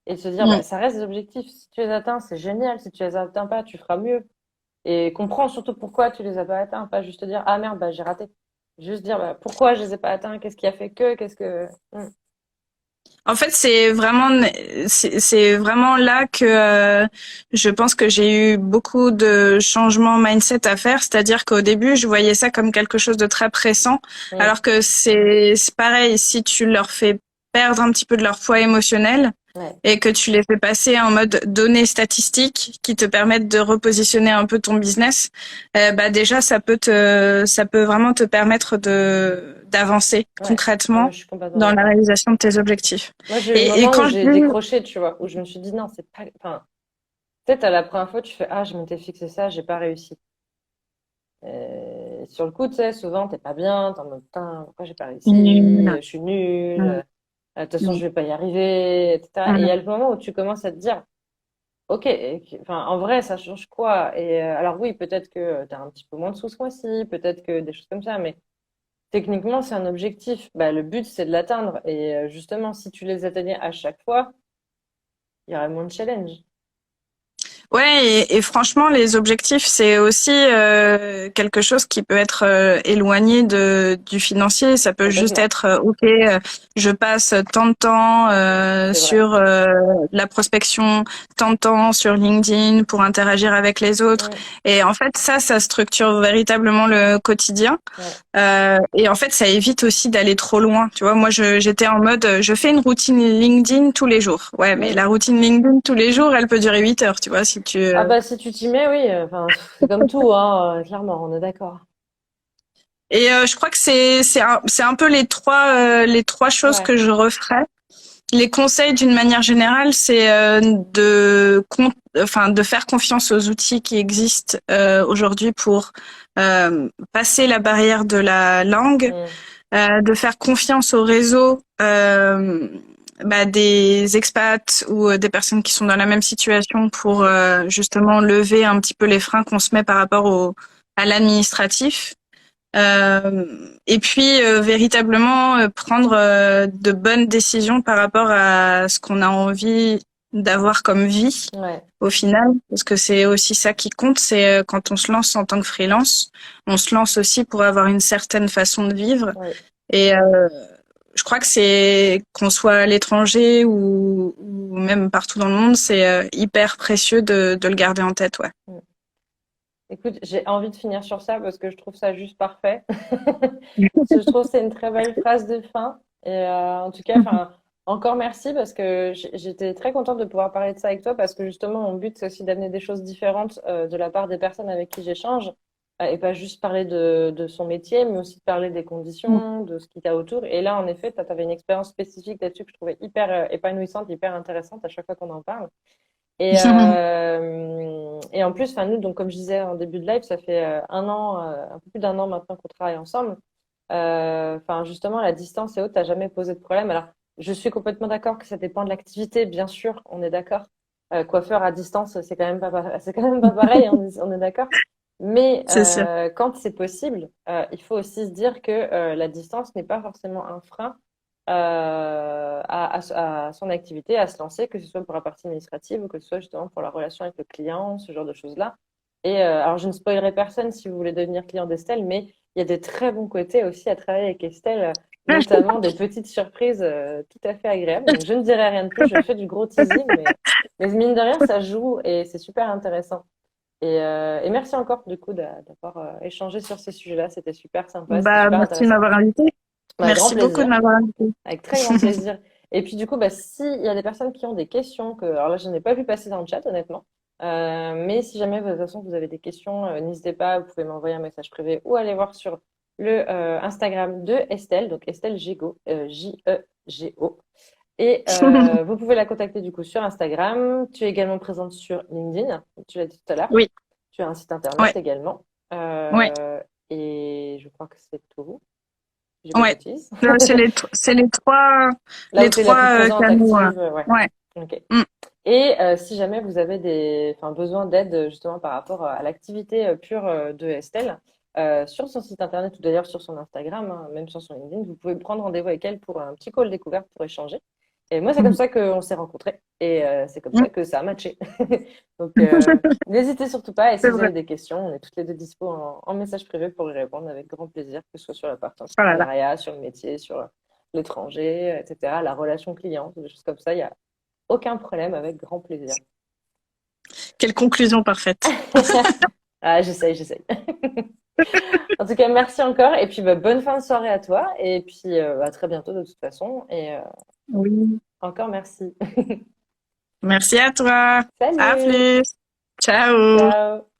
et de se dire, Mm. bah, ça reste des objectifs. Si tu les atteins, c'est génial. Si tu les atteins pas, tu feras mieux. Et comprends surtout pourquoi tu les as pas atteints, pas juste te dire, ah merde, bah, j'ai raté. Juste dire, bah, pourquoi je les ai pas atteints? Qu'est-ce qui a fait que? Qu'est-ce que... En fait, c'est vraiment là que je pense que j'ai eu beaucoup de changements mindset à faire. C'est-à-dire qu'au début, je voyais ça comme quelque chose de très pressant, Mm, alors que c'est pareil. Si tu leur fais perdre un petit peu de leur poids émotionnel ouais, et que tu les fais passer en mode données statistiques qui te permettent de repositionner un peu ton business, bah déjà ça peut vraiment te permettre de d'avancer ouais. Ah, concrètement mais je suis complètement dans la d'accord. réalisation de tes objectifs. Moi, j'ai eu le Et moment où quand je j'ai dis, décroché, tu vois, où je me suis dit, non, c'est pas... Enfin, peut-être à la première fois, tu fais, ah, je m'étais fixé ça, j'ai pas réussi. Sur le coup, tu sais, souvent, t'es pas bien, t'es en mode, putain, pourquoi j'ai pas réussi? nul, Je suis nulle. mm, De toute façon, mm, je vais pas y arriver, etc. Et il y mm. a le moment où tu commences à te dire, ok, enfin, en vrai, ça change quoi? Et alors oui, peut-être que tu as un petit peu moins de sous ce mois-ci, peut-être que des choses comme ça, mais techniquement, c'est un objectif. Bah, le but, c'est de l'atteindre. Et justement, si tu les atteignais à chaque fois, il y aurait moins de challenge. Ouais, et franchement, les objectifs, c'est aussi quelque chose qui peut être éloigné du financier. Ça peut juste Complètement. être, ok, je passe tant de temps C'est vrai. sur la prospection, tant de temps sur LinkedIn pour interagir avec les autres. Mm, Et en fait, ça structure véritablement le quotidien. ouais. Et en fait, ça évite aussi d'aller trop loin. Tu vois, moi, j'étais en mode, je fais une routine LinkedIn tous les jours. Ouais, mais Mm. la routine LinkedIn tous les jours, elle peut durer 8 heures, tu vois, si tu. Ah bah si tu t'y mets, oui. Enfin, c'est comme tout, hein, clairement, on est d'accord. Et je crois que c'est un peu les trois choses Ouais. que je referais. Les conseils, d'une manière générale, c'est enfin, de faire confiance aux outils qui existent aujourd'hui pour passer la barrière de la langue, Mm, de faire confiance au réseau des expats ou des personnes qui sont dans la même situation pour justement lever un petit peu les freins qu'on se met par rapport à l'administratif. Et puis véritablement prendre de bonnes décisions par rapport à ce qu'on a envie d'avoir comme vie ouais. au final, parce que c'est aussi ça qui compte, c'est quand on se lance en tant que freelance, on se lance aussi pour avoir une certaine façon de vivre. Oui. Et je crois que c'est qu'on soit à l'étranger ou même partout dans le monde, c'est hyper précieux de le garder en tête, ouais. Mm. Écoute, j'ai envie de finir sur ça parce que je trouve ça juste parfait. Je trouve que c'est une très belle phrase de fin. Et en tout cas, enfin, encore merci parce que j'étais très contente de pouvoir parler de ça avec toi parce que justement, mon but, c'est aussi d'amener des choses différentes de la part des personnes avec qui j'échange. et pas juste parler de son métier, mais aussi de parler des conditions, de ce qu'il y a autour. Et là, en effet, tu avais une expérience spécifique là-dessus que je trouvais hyper épanouissante, hyper intéressante à chaque fois qu'on en parle. Et en plus, enfin nous, donc comme je disais en début de live, ça fait un an, un peu plus d'un an maintenant qu'on travaille ensemble. Enfin, justement, la distance et autres, t'as jamais posé de problème. Alors, je suis complètement d'accord que ça dépend de l'activité, bien sûr, on est d'accord. Coiffeur à distance, c'est quand même pas, c'est quand même pas pareil, on est d'accord. Mais C'est sûr. quand c'est possible, il faut aussi se dire que la distance n'est pas forcément un frein à son activité, à se lancer, que ce soit pour la partie administrative ou que ce soit justement pour la relation avec le client, ce genre de choses-là. Et alors, je ne spoilerai personne si vous voulez devenir client d'Estelle, mais il y a des très bons côtés aussi à travailler avec Estelle, notamment des petites surprises tout à fait agréables. Donc, je ne dirai rien de plus, je fais du gros teasing, mais mine de rien, ça joue et c'est super intéressant. Et merci encore du coup d'avoir échangé sur ce sujet-là, c'était super sympa, c'était Bah, super merci de intéressant. m'avoir invité. Bah, avec grand Merci beaucoup de plaisir. m'avoir invité. Avec très grand plaisir. Et puis du coup, bah, s'il y a des personnes qui ont des questions, alors là, je n'ai pas vu passer dans le chat, honnêtement. Mais si jamais, de toute façon, vous avez des questions, n'hésitez pas, vous pouvez m'envoyer un message privé ou aller voir sur le Instagram de Estelle, donc Estelle Gégo, J-E-G-O. Et vous pouvez la contacter du coup sur Instagram. Tu es également présente sur LinkedIn, tu l'as dit tout à l'heure. Oui, Tu as un site internet ouais, également. ouais, Et je crois que c'est tout. J'ai pas de ouais. bêtises. C'est les trois, Là où tu es la plus présente, canaux. active, ouais. Ouais. Ok. Mm. Et si jamais vous avez enfin, besoin d'aide justement par rapport à l'activité pure de Estelle, sur son site internet ou d'ailleurs sur son Instagram, hein, même sur son LinkedIn, vous pouvez prendre rendez-vous avec elle pour un petit call découverte pour échanger. Et moi, c'est comme ça qu'on s'est rencontrés et c'est comme Mm. ça que ça a matché. Donc, n'hésitez surtout pas. Et si C'est vous vrai. avez des questions, on est toutes les deux dispo en message privé pour y répondre avec grand plaisir, que ce soit sur la partie Oh là là. entrepreneuriat, sur le métier, sur l'étranger, etc., la relation client, des choses comme ça. Il y a aucun problème, avec grand plaisir. Quelle conclusion parfaite. Ah, j'essaye. En tout cas, merci encore. Et puis, bah, bonne fin de soirée à toi. Et puis, à très bientôt de toute façon. Et Oui. encore merci. Merci à toi. À Salut! plus. Ciao. Ciao!